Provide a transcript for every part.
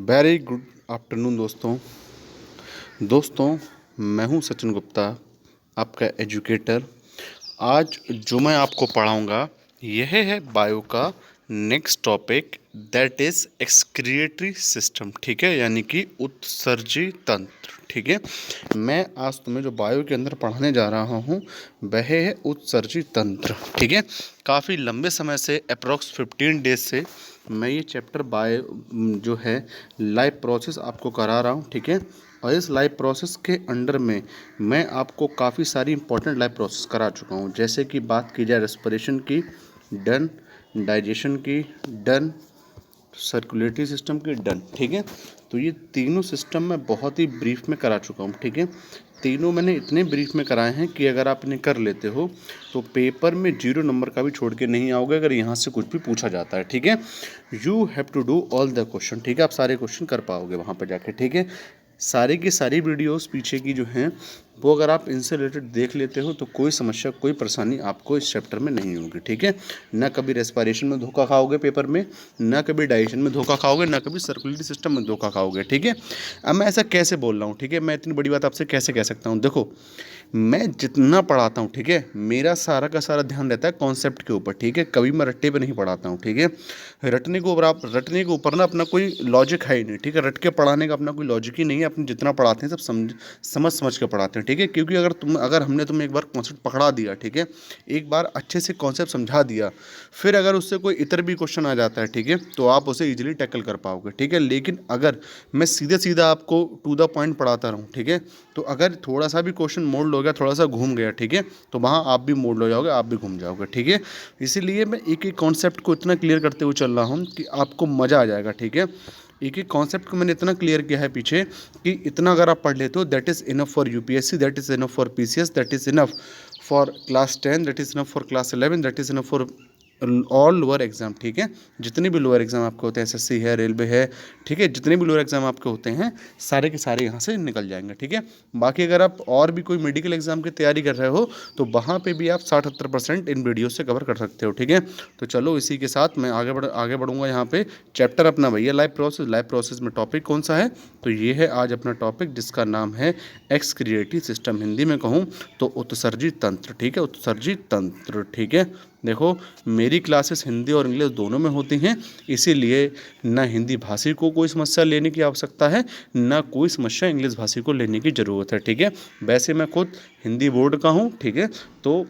Very good afternoon दोस्तों मैं हूं सचिन गुप्ता, आपका एजुकेटर। आज जो मैं आपको पढ़ाऊंगा यह है बायो का next topic, that is excretory system. ठीक है, यानी कि उत्सर्जी तंत्र। ठीक है, मैं आज तुम्हें जो बायो के अंदर पढ़ाने जा रहा हूँ वह है उत्सर्जी तंत्र। ठीक है, काफ़ी लंबे समय से अप्रॉक्स 15 डेज से मैं ये चैप्टर बायो जो है लाइव प्रोसेस आपको करा रहा हूँ। ठीक है, और इस लाइव प्रोसेस के अंडर में मैं आपको काफ़ी सारी इंपॉर्टेंट लाइव प्रोसेस करा चुका हूँ। जैसे कि बात की जाए रेस्पिरेशन की, डन, डाइजेशन की, डन, सर्कुलेटरी सिस्टम की, डन। ठीक है, तो ये तीनों सिस्टम मैं बहुत ही ब्रीफ में करा चुका हूँ। ठीक है, तीनों मैंने इतने ब्रीफ में कराए हैं कि अगर आप इन्हें कर लेते हो तो पेपर में 0 नंबर का भी छोड़ के नहीं आओगे अगर यहाँ से कुछ भी पूछा जाता है। ठीक है, you have to do all the question. ठीक है, आप सारे क्वेश्चन कर पाओगे वहाँ पर जाके। ठीक है, सारी की सारी वीडियोस पीछे की जो हैं वो अगर आप इनसे रिलेटेड देख लेते हो तो कोई समस्या, कोई परेशानी आपको इस चैप्टर में नहीं होगी। ठीक है, ना कभी रेस्पिरेशन में धोखा खाओगे पेपर में, ना कभी डाइजेशन में धोखा खाओगे, ना कभी सर्कुलेटरी सिस्टम में धोखा खाओगे। ठीक है, अब मैं ऐसा कैसे बोल रहा हूँ? ठीक है, मैं इतनी बड़ी बात आपसे कैसे कह सकता हूँ? देखो, मैं जितना पढ़ाता हूँ, ठीक है, मेरा सारा का सारा ध्यान रहता है कॉन्सेप्ट के ऊपर। ठीक है, कभी मैं रट्टे पे नहीं पढ़ाता हूँ। ठीक है, रटने के ऊपर ना अपना कोई लॉजिक है ही नहीं। ठीक है, रट के पढ़ाने का अपना कोई लॉजिक ही नहीं है। अपने जितना पढ़ाते हैं सब समझ के पढ़ाते हैं। ठीक है, क्योंकि अगर हमने तुम्हें एक बार कॉन्सेप्ट पकड़ा दिया, ठीक है, एक बार अच्छे से कॉन्सेप्ट समझा दिया, फिर अगर उससे कोई इतर भी क्वेश्चन आ जाता है, ठीक है, तो आप उसे इजीली टैकल कर पाओगे। ठीक है, लेकिन अगर मैं सीधे सीधा आपको टू द पॉइंट पढ़ाता रहूँ, ठीक है, तो अगर थोड़ा सा भी क्वेश्चन मोड़ लो गया, थोड़ा सा घूम गया, ठीक है, तो वहाँ आप भी मोड़ लो जाओगे, आप भी घूम जाओगे। ठीक है, इसीलिए मैं एक एक कॉन्सेप्ट को इतना क्लियर करते हुए चल रहा हूँ कि आपको मज़ा आ जाएगा। ठीक है, एक एक कॉन्सेप्ट को मैंने इतना क्लियर किया है पीछे कि इतना अगर आप पढ़ लेते हो, that is enough for UPSC, that is enough for PCS, that is enough for class 10, that is enough for class 11, that is enough for all lower exam. ठीक है, जितने भी लोअर एग्जाम आपके होते हैं, एसएससी है, रेलवे है, ठीक है, जितने भी लोअर एग्जाम आपके होते हैं सारे के सारे यहाँ से निकल जाएंगे। ठीक है, बाकी अगर आप और भी कोई मेडिकल एग्जाम की तैयारी कर रहे हो तो वहाँ पे भी आप 60-70% इन वीडियो से कवर कर सकते हो। ठीक है, तो चलो इसी के साथ मैं आगे बढ़ूँगा। यहाँ पे चैप्टर अपना भैया लाइव प्रोसेस में टॉपिक कौन सा है? तो ये है आज अपना टॉपिक जिसका नाम है एक्सक्रिएटरी सिस्टम, हिंदी में कहूँ तो उत्सर्जी तंत्र। ठीक है, उत्सर्जी तंत्र। ठीक है, देखो, मेरी क्लासेस हिंदी और इंग्लिश दोनों में होती हैं, इसीलिए ना हिंदी भाषी को कोई समस्या लेने की आवश्यकता है, ना कोई समस्या इंग्लिश भाषी को लेने की ज़रूरत है। ठीक है, वैसे मैं खुद हिंदी बोर्ड का हूँ। ठीक है, तो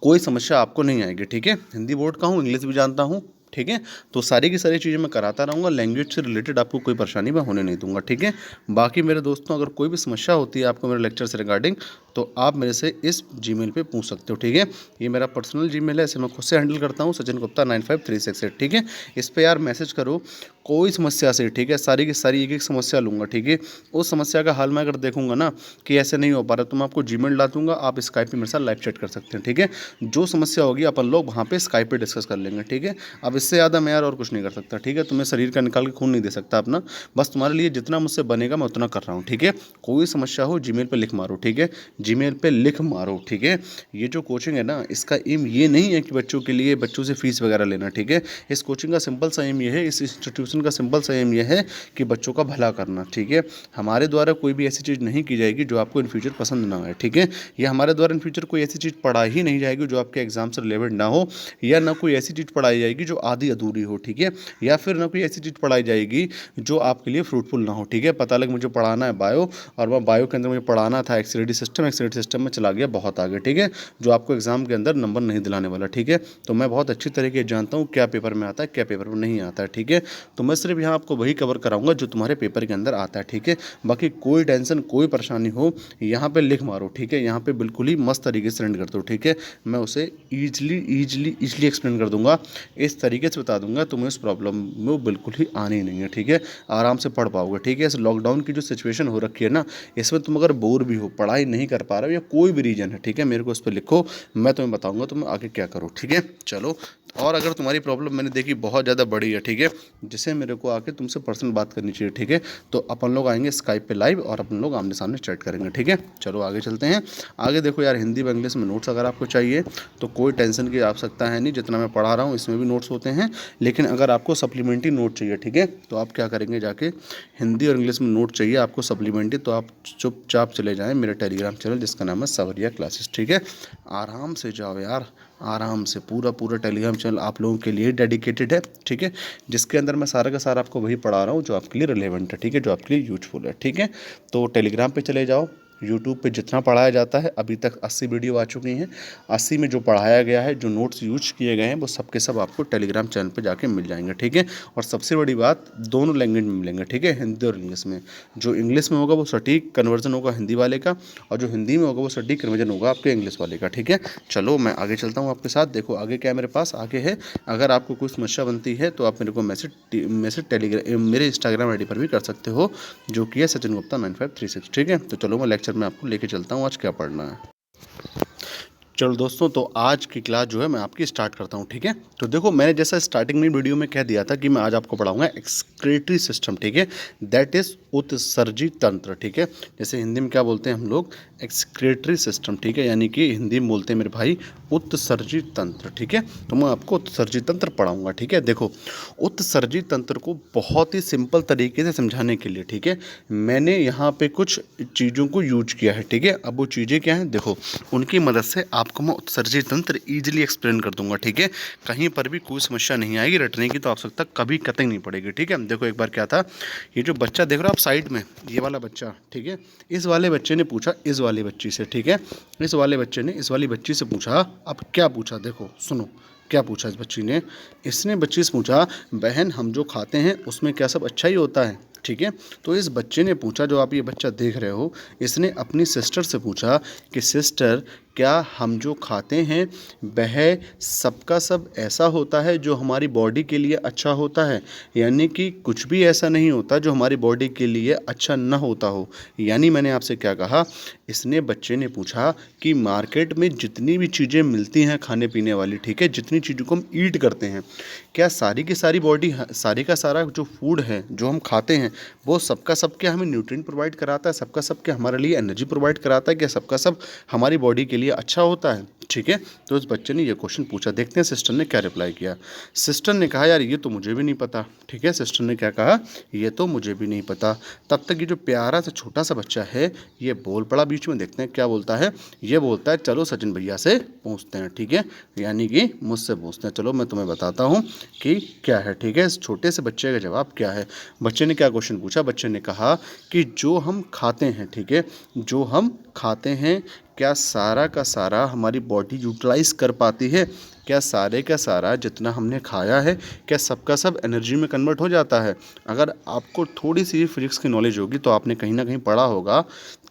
कोई समस्या आपको नहीं आएगी। ठीक है, हिंदी बोर्ड का हूँ, इंग्लिश भी जानता हूँ। ठीक है, तो सारी की सारी चीज़ें मैं कराता रहूँगा। लैंग्वेज से रिलेटेड आपको कोई परेशानी मैं होने नहीं दूंगा। ठीक है, बाकी मेरे दोस्तों, अगर कोई भी समस्या होती है आपको मेरे लेक्चर से रिगार्डिंग, तो आप मेरे से इस जीमेल पे पूछ सकते हो। ठीक है, ये मेरा पर्सनल जीमेल है, इसे मैं खुद से हैंडल करता हूँ, सचिन गुप्ता 95368। ठीक है, इस पर यार मैसेज करो कोई समस्या से। ठीक है, सारी की सारी एक एक समस्या लूँगा। ठीक है, उस समस्या का हल मैं अगर देखूंगा ना कि ऐसे नहीं हो पा रहा, तो मैं आपको जीमेल डाल दूंगा, आप स्काइप पे मेरे साथ लाइव चैट कर सकते हैं। ठीक है, जो समस्या होगी अपन लोग वहाँ पे स्काइप पे डिस्कस कर लेंगे। ठीक है, अब इससे ज़्यादा मैं यार और कुछ नहीं कर सकता। ठीक है, तुम्हें शरीर का निकाल के खून नहीं दे सकता अपना, बस तुम्हारे लिए जितना मुझसे बनेगा मैं उतना कर रहा हूँ। ठीक है, कोई समस्या हो जीमेल पे लिख मारो। ठीक है, जीमेल पे लिख मारो। ठीक है, ये जो कोचिंग है ना, इसका एम ये नहीं है कि बच्चों के लिए बच्चों से फीस वगैरह लेना। ठीक है, इस कोचिंग का सिंपल सा एम ये है, इस इंस्टीट्यूशन का सिंपल सा एम ये है कि बच्चों का भला करना। ठीक है, हमारे द्वारा कोई भी ऐसी चीज़ नहीं की जाएगी जो आपको इन फ्यूचर पसंद ना आए। ठीक है, या हमारे द्वारा इन फ्यूचर कोई ऐसी चीज़ पढ़ाई ही नहीं जाएगी जो आपके एग्जाम से रिलेवेंट ना हो, या ना कोई ऐसी चीज़ पढ़ाई जाएगी जो आधी अधूरी हो। ठीक है, या फिर ना कोई ऐसी चीज़ पढ़ाई जाएगी जो आपके लिए फ्रूटफुल ना हो। ठीक है, पता लगे मुझे पढ़ाना है बायो, और वह बायो के अंदर मुझे पढ़ाना था एक्सक्रिएटरी सिस्टम में चला गया बहुत आगे। ठीक है, जो आपको एग्जाम के अंदर नंबर नहीं दिलाने वाला। ठीक है, तो मैं बहुत अच्छी तरीके से जानता हूँ क्या पेपर में आता है, क्या पेपर में नहीं आता है। ठीक है, तो मैं सिर्फ यहाँ आपको वही कवर कराऊंगा जो तुम्हारे पेपर के अंदर आता है। ठीक है, बाकी कोई टेंशन, कोई परेशानी हो, यहाँ पे लिख मारो। ठीक है, यहाँ पे बिल्कुल ही मस्त तरीके से सेंड कर दो। ठीक है, मैं उसे ईजिली एक्सप्लेन कर दूंगा, इस तरीके से बता दूंगा, तुम्हें उस प्रॉब्लम में वो बिल्कुल ही आनी नहीं है। ठीक है, आराम से पढ़ पाओगे। ठीक है, इस लॉकडाउन की जो सिचुएशन हो रखी है ना, इसमें तुम अगर बोर भी हो, पढ़ाई नहीं कर कर पा रहे हो या कोई भी रीजन है, ठीक है, मेरे को उस पर लिखो, मैं तुम्हें बताऊंगा तुम्हें आगे क्या करो, ठीक है। चलो, और अगर तुम्हारी प्रॉब्लम मैंने देखी बहुत ज़्यादा बड़ी है, ठीक है, जिसे मेरे को आके तुमसे पर्सनल बात करनी चाहिए, ठीक है, तो अपन लोग आएंगे स्काइप पे लाइव और अपन लोग आमने सामने चैट करेंगे, ठीक है। चलो आगे चलते हैं। आगे देखो यार, हिंदी व इंग्लिश में नोट्स अगर आपको चाहिए तो कोई टेंशन की आवश्यकता है नहीं, जितना मैं पढ़ा रहा हूँ इसमें भी नोट्स होते हैं। लेकिन अगर आपको सप्लीमेंट्री नोट चाहिए, ठीक है, तो आप क्या करेंगे, जाके हिंदी और इंग्लिश में नोट चाहिए आपको सप्लीमेंट्री, तो आप चुपचाप चले जाएँ मेरे टेलीग्राम चैनल जिसका नाम है सवरिया क्लासेस, ठीक है। आराम से जाओ यार, आराम से, पूरा टेलीग्राम चैनल आप लोगों के लिए डेडिकेटेड है, ठीक है, जिसके अंदर मैं सारा का सारा आपको वही पढ़ा रहा हूँ जो आपके लिए रिलेवेंट है, ठीक है, जो आपके लिए यूजफुल है, ठीक है। तो टेलीग्राम पे चले जाओ। यूट्यूब पे जितना पढ़ाया जाता है, अभी तक 80 वीडियो आ चुकी हैं, 80 में जो पढ़ाया गया है, जो नोट्स यूज किए गए हैं, वो सब के सब आपको टेलीग्राम चैनल पे जाके मिल जाएंगे, ठीक है। और सबसे बड़ी बात, दोनों लैंग्वेज में मिलेंगे, ठीक है, हिंदी और इंग्लिश में। जो इंग्लिश में होगा वो सटीक कन्वर्जन होगा हिंदी वाले का, और जो हिंदी में होगा वो सटीक कन्वर्जन होगा आपके इंग्लिश वाले का, ठीक है। चलो मैं आगे चलता हूँ आपके साथ। देखो आगे क्या है मेरे पास, आगे है, अगर आपको कोई समस्या बनती है तो आप मेरे को मैसेज टेलीग्राम मेरे इंस्टाग्राम आईडी पर भी कर सकते हो, जो कि है सचिन गुप्ता 9536, ठीक है। तो चलो मैं लेक्चर में आपको लेके चलता हूँ आज क्या पढ़ना है। चलो दोस्तों, तो आज की क्लास जो है मैं आपकी स्टार्ट करता हूँ, ठीक है। तो देखो, मैंने जैसा स्टार्टिंग में वीडियो में कह दिया था कि मैं आज आपको पढ़ाऊंगा एक्सक्रीटरी सिस्टम, ठीक है, दैट इज उत्सर्जी तंत्र, ठीक है। जैसे हिंदी में क्या बोलते हैं हम लोग, एक्सक्रीटरी सिस्टम, ठीक है, यानी कि हिंदी में बोलते हैं मेरे भाई उत्सर्जी तंत्र, ठीक है। तो मैं आपको उत्सर्जी तंत्र पढ़ाऊंगा, ठीक है। देखो, उत्सर्जी तंत्र को बहुत ही सिंपल तरीके से समझाने के लिए, ठीक है, मैंने यहाँ पे कुछ चीज़ों को यूज किया है, ठीक है। अब वो चीज़ें क्या हैं, देखो, उनकी मदद से आपको मैं उत्सर्जी तंत्र ईजिली एक्सप्लेन कर दूंगा, ठीक है। कहीं पर भी कोई समस्या नहीं आएगी, रटने की तो आवश्यकता कभी कतई नहीं पड़ेगी, ठीक है। देखो एक बार क्या था, ये जो बच्चा देख रहे हो आप साइड में, ये वाला बच्चा, ठीक है, इस वाले बच्चे ने पूछा इस वाली बच्ची से, ठीक है, इस वाले बच्चे ने इस वाली बच्ची से पूछा। अब क्या पूछा, देखो सुनो क्या पूछा इस बच्ची ने, इसने बच्ची से पूछा, बहन हम जो खाते हैं उसमें क्या सब अच्छा ही होता है, ठीक है। तो इस बच्चे ने पूछा, जो आप ये बच्चा देख रहे हो, इसने अपनी सिस्टर से पूछा कि सिस्टर, क्या हम जो खाते हैं वह सबका सब ऐसा होता है जो हमारी बॉडी के लिए अच्छा होता है, यानी कि कुछ भी ऐसा नहीं होता जो हमारी बॉडी के लिए अच्छा ना होता हो। यानी मैंने आपसे क्या कहा, इसने बच्चे ने पूछा कि मार्केट में जितनी भी चीज़ें मिलती हैं खाने पीने वाली, ठीक है, जितनी चीज़ों को हम ईट करते हैं, क्या सारी की सारी बॉडी, सारी का सारा जो फूड है जो हम खाते हैं, वो सबका सब क्या हमें न्यूट्रिएंट प्रोवाइड कराता है, सबका सब क्या हमारे लिए एनर्जी प्रोवाइड कराता है, क्या सबका सब हमारी बॉडी के लिए अच्छा होता है, ठीक है। तो उस बच्चे ने ये क्वेश्चन पूछा, देखते हैं सिस्टर ने क्या रिप्लाई किया। सिस्टर ने कहा, यार ये तो मुझे भी नहीं पता, ठीक है, सिस्टर ने क्या कहा, ये तो मुझे भी नहीं पता। तब तक ये जो प्यारा सा छोटा सा बच्चा है ये बोल पड़ा बीच में, देखते हैं क्या बोलता है। ये बोलता है, चलो सचिन भैया से पूछते हैं, ठीक है, यानी कि मुझसे पूछते हैं। चलो मैं तुम्हें बताता हूँ कि क्या है, ठीक है, इस छोटे से बच्चे का जवाब क्या है। बच्चे ने क्या क्वेश्चन पूछा, बच्चे ने कहा कि जो हम खाते हैं, ठीक है, जो हम खाते हैं, क्या सारा का सारा हमारी बॉडी यूटिलाइज कर पाती है, क्या सारे का सारा जितना हमने खाया है क्या सबका सब एनर्जी में कन्वर्ट हो जाता है। अगर आपको थोड़ी सी फिजिक्स की नॉलेज होगी तो आपने कहीं ना कहीं पढ़ा होगा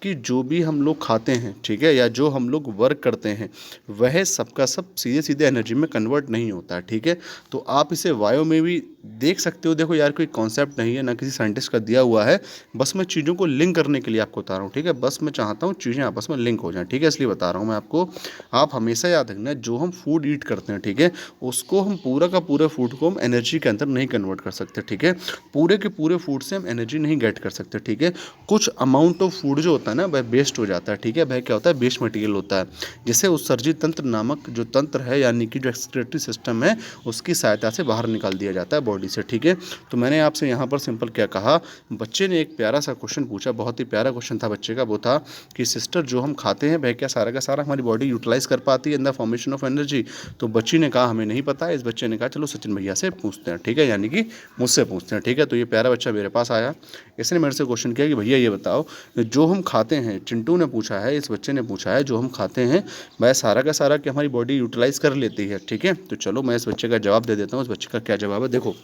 कि जो भी हम लोग खाते हैं, ठीक है, या जो हम लोग वर्क करते हैं, वह सबका सब सीधे सीधे एनर्जी में कन्वर्ट नहीं होता है, ठीक है। तो आप इसे वायो में भी देख सकते हो। देखो यार, कोई कॉन्सेप्ट नहीं है, ना किसी साइंटिस्ट का दिया हुआ है, बस मैं चीज़ों को लिंक करने के लिए आपको बता रहा हूँ, ठीक है। बस मैं चाहता हूँ चीज़ें आपस में लिंक हो जाएं, ठीक है, इसलिए बता रहा हूँ मैं आपको। आप हमेशा याद रखना, जो हम फूड ईट करते हैं, ठीक है, उसको हम पूरा का पूरा फूड को हम एनर्जी के अंदर नहीं कन्वर्ट कर सकते, ठीक है। पूरे के पूरे फूड से हम एनर्जी नहीं गेट कर सकते, ठीक है। कुछ अमाउंट ऑफ फूड जो होता है ना, वह वेस्ट हो जाता है, ठीक है, वह क्या होता है, वेस्ट मटेरियल होता है, जिसे उत्सर्जित तंत्र नामक जो तंत्र है, यानी कि जो एक्सक्रीटरी सिस्टम है, उसकी सहायता से बाहर निकाल दिया जाता है बॉडी से, ठीक है। तो मैंने आपसे यहाँ पर सिंपल क्या कहा, बच्चे ने एक प्यारा सा क्वेश्चन पूछा, बहुत ही प्यारा क्वेश्चन था बच्चे का, वो था कि सिस्टर जो हम खाते हैं वह क्या सारा का सारा हमारी बॉडी यूटिलाइज कर पाती है in the formation of energy. तो बच्ची ने कहा हमें नहीं पता है। इस बच्चे ने कहा चलो सचिन भैया से पूछते हैं, ठीक है, यानी कि मुझसे पूछते हैं, ठीक है। तो ये प्यारा बच्चा मेरे पास आया, इसने मेरे से क्वेश्चन किया कि भैया ये बताओ, जो हम खाते हैं, चिंटू ने पूछा है, इस बच्चे ने पूछा है, जो हम खाते हैं वह सारा का सारा कि हमारी बॉडी यूटिलाइज कर लेती है, ठीक है। तो चलो मैं इस बच्चे का जवाब दे देता हूँ। इस बच्चे का क्या जवाब है, देखो,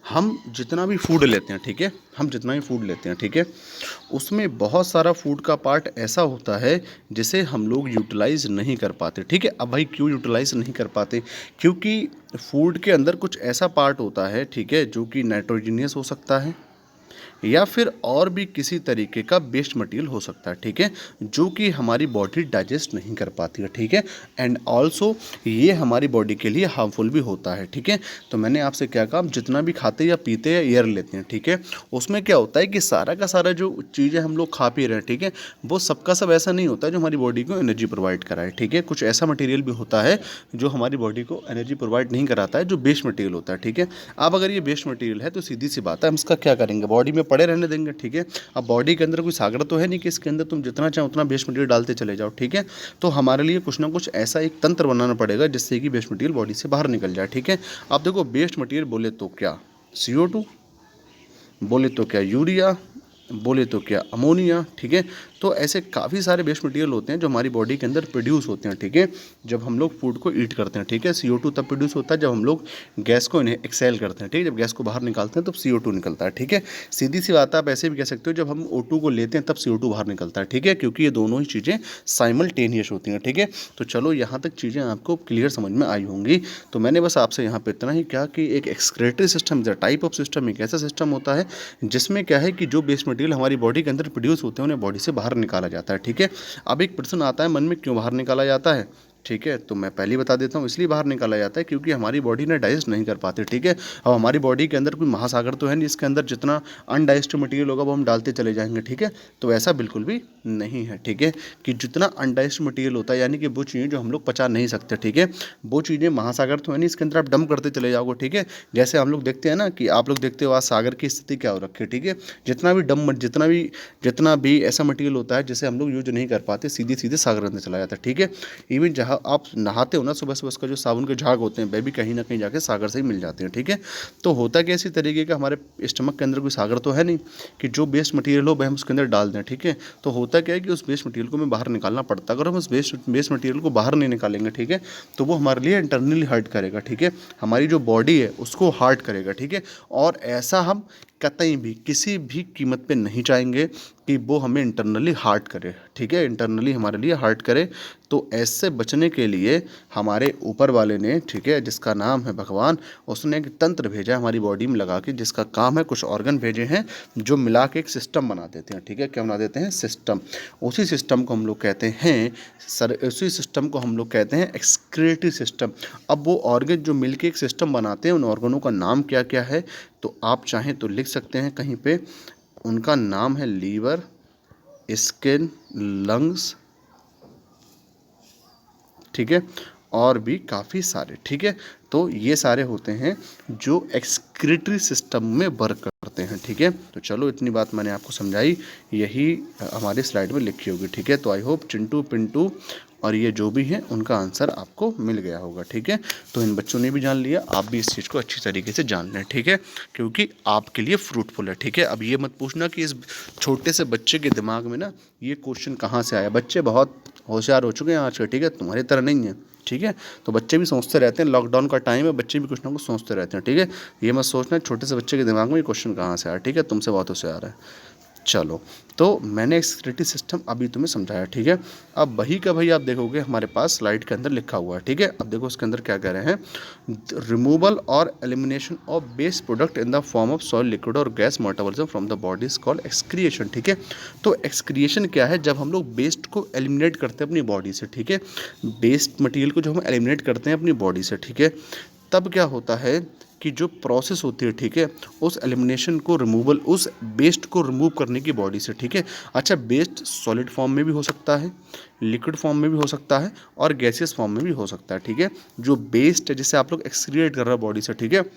हम जितना भी फूड लेते हैं, ठीक है, हम जितना भी फूड लेते हैं, ठीक है, उसमें बहुत सारा फूड का पार्ट ऐसा होता है जिसे हम लोग यूटिलाइज नहीं कर पाते, ठीक है। अब भाई क्यों यूटिलाइज नहीं कर पाते, क्योंकि फूड के अंदर कुछ ऐसा पार्ट होता है, ठीक है, जो कि नाइट्रोजीनियस हो सकता है, या फिर और भी किसी तरीके का वेस्ट मटेरियल हो सकता है, ठीक है, जो कि हमारी बॉडी डाइजेस्ट नहीं कर पाती है, ठीक है। एंड ऑल्सो ये हमारी बॉडी के लिए हार्मफुल भी होता है, ठीक है। तो मैंने आपसे क्या कहा, हम जितना भी खाते या पीते या एयर लेते हैं, ठीक है, उसमें क्या होता है कि सारा का सारा जो चीज़ें हम लोग खा पी रहे हैं, ठीक है, वो सबका सब ऐसा नहीं होता है जो हमारी बॉडी को एनर्जी प्रोवाइड कराए, ठीक है। कुछ ऐसा मटेरियल भी होता है जो हमारी बॉडी को एनर्जी प्रोवाइड नहीं कराता है, जो वेस्ट मटेरियल होता है, ठीक है। अब अगर ये वेस्ट मटेरियल है तो सीधी सी बात है, हम इसका क्या करेंगे, बॉडी में पड़े रहने देंगे, ठीक है। अब बॉडी के अंदर कोई सागर तो है नहीं कि इसके अंदर तुम जितना चाहो उतना वेस्ट मटेरियल डालते चले जाओ, ठीक है। तो हमारे लिए कुछ ना कुछ ऐसा एक तंत्र बनाना पड़ेगा जिससे कि वेस्ट मटेरियल बॉडी से बाहर निकल जाए, ठीक है। अब देखो, वेस्ट मटेरियल बोले तो क्या CO2, बोले तो क्या यूरिया, बोले तो क्या अमोनिया, ठीक है। तो ऐसे काफ़ी सारे वेस्ट मटेरियल होते हैं जो हमारी बॉडी के अंदर प्रोड्यूस होते हैं, ठीक है, जब हम लोग फूड को ईट करते हैं, ठीक है। CO2 तब प्रोड्यूस होता है जब हम लोग गैस को इन्हें एक्सेल करते हैं, ठीक है, जब गैस को बाहर निकालते हैं तब CO2 निकलता है, ठीक है। सीधी सी बात है, आप ऐसे भी कह सकते हो जब हम O2 को लेते हैं तब CO2 बाहर निकलता है, ठीक है, क्योंकि ये दोनों ही चीज़ें साइमल्टेनियस होती हैं, ठीक है। तो चलो यहाँ तक चीज़ें आपको क्लियर समझ में आई होंगी। तो मैंने बस आपसे यहाँ पर इतना ही कहा कि एक excretory system is a type of system, एक ऐसा सिस्टम होता है जिसमें क्या है कि जो वेस्ट मटेरियल हमारी बॉडी के अंदर प्रोड्यूस होते हैं उन्हें बॉडी से बाहर निकाला जाता है, ठीक है। अब एक प्रश्न आता है मन में, क्यों बाहर निकाला जाता है, ठीक है, तो मैं पहले ही बता देता हूँ, इसलिए बाहर निकाला जाता है क्योंकि हमारी बॉडी ने डाइजेस्ट नहीं कर पाती, ठीक है। अब हमारी बॉडी के अंदर कोई महासागर तो है नहीं जिसके अंदर जितना अनडाइजेस्ट मटेरियल होगा वो हम डालते चले जाएंगे, ठीक है। तो ऐसा बिल्कुल भी नहीं है, ठीक है, कि जितना अनडाइजेस्ट मटेरियल होता है यानी कि वो चीज़ें जो हम लोग पचा नहीं सकते, ठीक है, वो चीज़ें महासागर तो है नहीं, इसके अंदर आप डंप करते चले जाओगे, ठीक है। जैसे हम लोग देखते हैं ना कि आप लोग देखते हो आज सागर की स्थिति क्या हो रखी है, ठीक है, जितना भी ऐसा मटेरियल होता है जिसे हम लोग यूज नहीं कर पाते सीधे सीधे सागर अंदर चला जाता है, ठीक है। इवन जहाँ आप नहाते हो ना सुबह सुबह, उसका जो साबुन के झाग होते हैं वे भी कहीं ना कहीं जाके सागर से ही मिल जाते हैं, ठीक है। तो होता क्या इसी तरीके का, हमारे स्टमक के अंदर कोई सागर तो है नहीं कि जो वेस्ट मटेरियल हो वह हम उसके अंदर डाल दें, ठीक है। तो होता क्या है कि उस वेस्ट मटेरियल को हमें बाहर निकालना पड़ता है। अगर हम उस वेस्ट मटेरियल को बाहर नहीं निकालेंगे, ठीक है, तो वो हमारे लिए इंटरनली हर्ट करेगा, ठीक है, हमारी जो बॉडी है उसको हार्ट करेगा, ठीक है। और ऐसा हम कतई भी किसी भी कीमत पे नहीं चाहेंगे कि वो हमें इंटरनली हार्ट करे, ठीक है, इंटरनली हमारे लिए हार्ट करे। तो ऐसे बचने के लिए हमारे ऊपर वाले ने, ठीक है, जिसका नाम है भगवान, उसने एक तंत्र भेजा है हमारी बॉडी में लगा के, जिसका काम है, कुछ ऑर्गन भेजे हैं जो मिला के एक सिस्टम बना देते हैं, ठीक है। क्या बना देते हैं, सिस्टम। उसी सिस्टम को हम लोग कहते हैं उसी सिस्टम को हम लोग कहते हैं एक्सक्रीटरी सिस्टम। अब वो ऑर्गन जो मिलके एक सिस्टम बनाते हैं, उन ऑर्गनों का नाम क्या क्या है, तो आप चाहें तो लिख सकते हैं कहीं पे। उनका नाम है लीवर, स्किन, लंग्स, ठीक है, और भी काफ़ी सारे, ठीक है। तो ये सारे होते हैं जो एक्सक्रीटरी सिस्टम में वर्क करते हैं, ठीक है। तो चलो इतनी बात मैंने आपको समझाई, यही हमारी स्लाइड में लिखी होगी, ठीक है। तो आई होप चिंटू, पिंटू और ये जो भी हैं उनका आंसर आपको मिल गया होगा, ठीक है। तो इन बच्चों ने भी जान लिया, आप भी इस चीज़ को अच्छी तरीके से जान लें, ठीक है, क्योंकि आपके लिए फ्रूटफुल है, ठीक है। अब ये मत पूछना कि इस छोटे से बच्चे के दिमाग में ना ये क्वेश्चन कहाँ से आया। बच्चे बहुत होशियार हो चुके हैं आज के, ठीक है, तुम्हारी तरह नहीं है, ठीक है। तो बच्चे भी सोचते रहते हैं, लॉकडाउन का टाइम है, बच्चे भी कुछ ना कुछ सोचते रहते हैं, ठीक है। ये मत सोचना छोटे से बच्चे के दिमाग में ये क्वेश्चन कहाँ से आया, ठीक है, तुमसे बहुत होशियार है। चलो, तो मैंने एक्सक्रीटरी सिस्टम अभी तुम्हें समझाया, ठीक है। अब वही का वही आप देखोगे हमारे पास स्लाइड के अंदर लिखा हुआ है, ठीक है। अब देखो उसके अंदर क्या कह रहे हैं, रिमूवल और elimination of waste product in the form of soil, liquid और gas metabolism from the body is called excretion, ठीक है। तो एक्सक्रिएशन क्या है, जब हम लोग वेस्ट को एलिमिनेट करते हैं अपनी बॉडी से, ठीक है, वेस्ट मटेरियल को जो हम एलिमिनेट करते हैं अपनी बॉडी से, ठीक है, तब क्या होता है कि जो प्रोसेस होती है, ठीक है, उस एलिमिनेशन को रिमूवल, उस वेस्ट को रिमूव करने की बॉडी से, ठीक है। अच्छा, वेस्ट सॉलिड फॉर्म में भी हो सकता है, लिक्विड फॉर्म में भी हो सकता है और गैसियस फॉर्म में भी हो सकता है, ठीक है। जो वेस्ट है जिसे आप लोग एक्सक्रिएट कर रहे हो बॉडी से, ठीक है,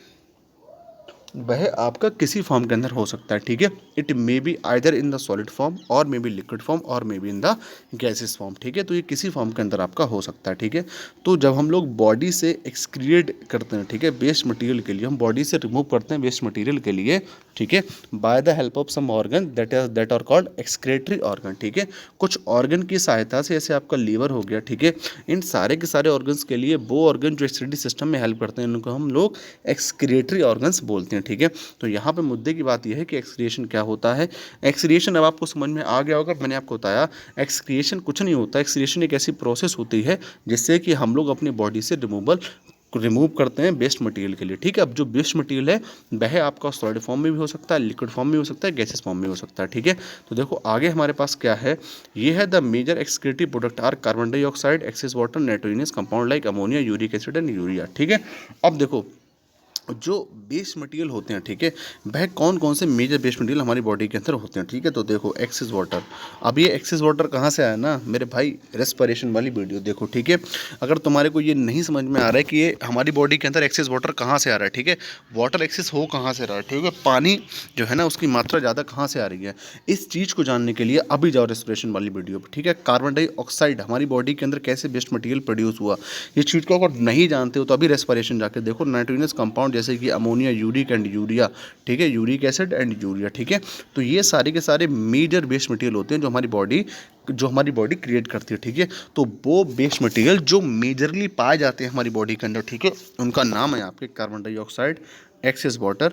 वह आपका किसी फॉर्म के अंदर हो सकता है, ठीक है। It may be either in the solid form और मे बी लिक्विड फॉर्म और may be in the gases form, ठीक है। तो ये किसी फॉर्म के अंदर आपका हो सकता है, ठीक है। तो जब हम लोग बॉडी से एक्सक्रिएट करते हैं, ठीक है, वेस्ट मटेरियल के लिए, हम बॉडी से रिमूव करते हैं वेस्ट मटेरियल के लिए, ठीक है, by the help of some organ that are called excretory organ, ठीक है। कुछ ऑर्गन की सहायता से, जैसे आपका लीवर हो गया, ठीक है, इन सारे के सारे ऑर्गन्स के लिए वो ऑर्गन जो एक्सक्रीटरी सिस्टम में हेल्प करते हैं उनको हम लोग एक्सक्रेटरी ऑर्गन्स बोलते हैं, ठीक है। तो यहाँ पे मुद्दे की बात यह है कि एक्सक्रिएशन क्या होता है। एक्सक्रिएशन अब आपको समझ में आ गया होगा, मैंने आपको बताया एक्सक्रिएशन कुछ नहीं होता। एक्सक्रिएशन एक ऐसी प्रोसेस होती है जिससे कि हम लोग अपनी बॉडी से रिमूवल रिमूव करते हैं वेस्ट मटेरियल के लिए, ठीक है। अब जो वेस्ट मटेरियल है वह आपका सॉलिड फॉर्म में भी हो सकता है, लिक्विड फॉर्म में भी हो सकता है, गैसेस फॉर्म में हो सकता है, ठीक है। तो देखो आगे हमारे पास क्या है, ये है the major excretive product are carbon dioxide, excess water, nitrogenous compound like ammonia, uric acid and urea, ठीक है। अब देखो जो बेस मटेरियल होते हैं, ठीक है, वह कौन कौन से मेजर बेस मटेरियल हमारी बॉडी के अंदर होते हैं, ठीक है। तो देखो एक्सेस वाटर, अब ये एक्सेस वाटर कहाँ से आया ना मेरे भाई, रेस्पिरेशन वाली वीडियो देखो, ठीक है। अगर तुम्हारे को ये नहीं समझ में आ रहा है कि ये हमारी बॉडी के अंदर एक्सेस वाटर कहाँ से आ रहा है, ठीक है, वाटर एक्सेस हो कहाँ से रहा है, ठीक है, पानी जो है ना उसकी मात्रा ज़्यादा कहाँ से आ रही है, इस चीज़ को जानने के लिए अभी जाओ रेस्पिरेशन वाली वीडियो पर, ठीक है। कार्बन डाइऑक्साइड हमारी बॉडी के अंदर कैसे बेस्ट मटेरियल प्रोड्यूस हुआ, ये चीज़ को अगर नहीं जानते हो तो अभी रेस्पिरेशन जाके देखो। नाइट्रोजनस कंपाउंड जैसे कि अमोनिया, यूरिक एंड यूरिया, ठीक है, यूरिक एसिड एंड यूरिया, ठीक है। तो ये सारे के सारे मेजर बेस मटेरियल होते हैं जो हमारी बॉडी क्रिएट करती है, ठीक है। तो वो बेस मटेरियल जो मेजरली पाए जाते हैं हमारी बॉडी के अंदर, ठीक है, उनका नाम है आपके carbon dioxide, excess water,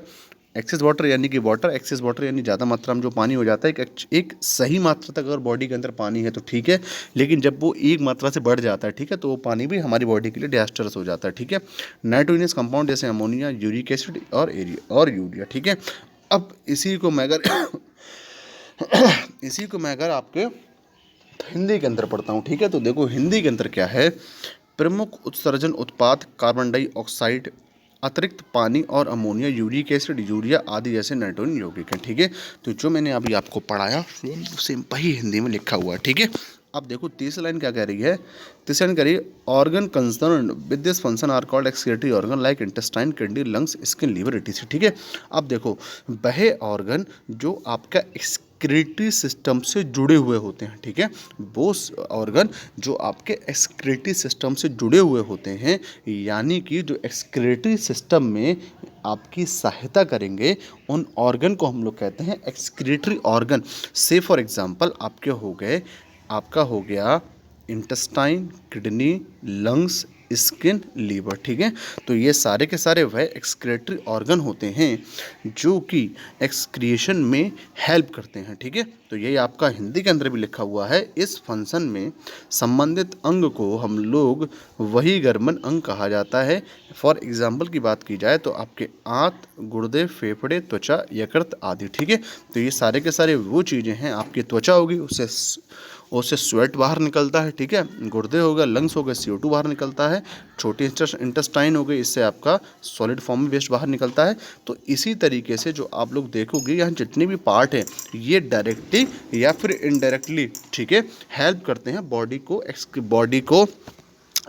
excess water यानी कि वाटर, एक्सेस वाटर यानी ज़्यादा मात्रा में जो पानी हो जाता है, एक सही मात्रा तक अगर बॉडी के अंदर पानी है तो ठीक है, लेकिन जब वो एक मात्रा से बढ़ जाता है, ठीक है, तो वो पानी भी हमारी बॉडी के लिए डिजास्टर्स हो जाता है, ठीक है। नाइट्रोजनस कंपाउंड जैसे अमोनिया, यूरिक एसिड और यूरिया, ठीक है। अब इसी को मैं अगर आपके हिंदी के अंदर पढ़ता हूँ, ठीक है। तो देखो हिंदी के अंदर क्या है, प्रमुख उत्सर्जन उत्पाद कार्बन डाइऑक्साइड, अतिरिक्त पानी और अमोनिया, यूरिक एसिड, यूरिया आदि जैसे नाइट्रोजन यौगिक हैं, ठीक है। तो जो मैंने अभी आपको पढ़ाया सेम वही हिंदी में लिखा हुआ है, ठीक है। अब देखो तीसरी लाइन क्या कह रही है, तीसरी लाइन कह रही है organ concern with this function are called excretory organ like intestine, kidney, lungs, skin, liver, etc, ठीक है। अब देखो वह ऑर्गन जो आपका एक्सक्रीटरी सिस्टम से जुड़े हुए होते हैं, ठीक है, वो ऑर्गन जो आपके एक्सक्रीटरी सिस्टम से जुड़े हुए होते हैं, यानी कि जो एक्सक्रीटरी सिस्टम में आपकी सहायता करेंगे, उन ऑर्गन को हम लोग कहते हैं excretory organ. Say for example आपका हो गया intestine, kidney, lungs, skin, liver, ठीक है। तो ये सारे के सारे वह एक्सक्रीटरी ऑर्गन होते हैं जो कि एक्सक्रिएशन में हेल्प करते हैं, ठीक है। तो ये आपका हिंदी के अंदर भी लिखा हुआ है, इस फंक्शन में संबंधित अंग को हम लोग वही गर्मन अंग कहा जाता है। फॉर एग्जाम्पल की बात की जाए तो आपके आंत, गुर्दे, फेफड़े, त्वचा, यकृत आदि, ठीक है। तो ये सारे के सारे वो चीज़ें हैं, आपकी त्वचा होगी उससे स्वेट बाहर निकलता है, ठीक है। गुर्दे हो गए, लंग्स हो गए, CO2 बाहर निकलता है। छोटी इंटेस्टाइन हो गई, इससे आपका सॉलिड फॉर्म में वेस्ट बाहर निकलता है। तो इसी तरीके से जो आप लोग देखोगे यहाँ जितने भी पार्ट हैं ये डायरेक्टली या फिर इनडायरेक्टली, ठीक है, हेल्प करते हैं बॉडी को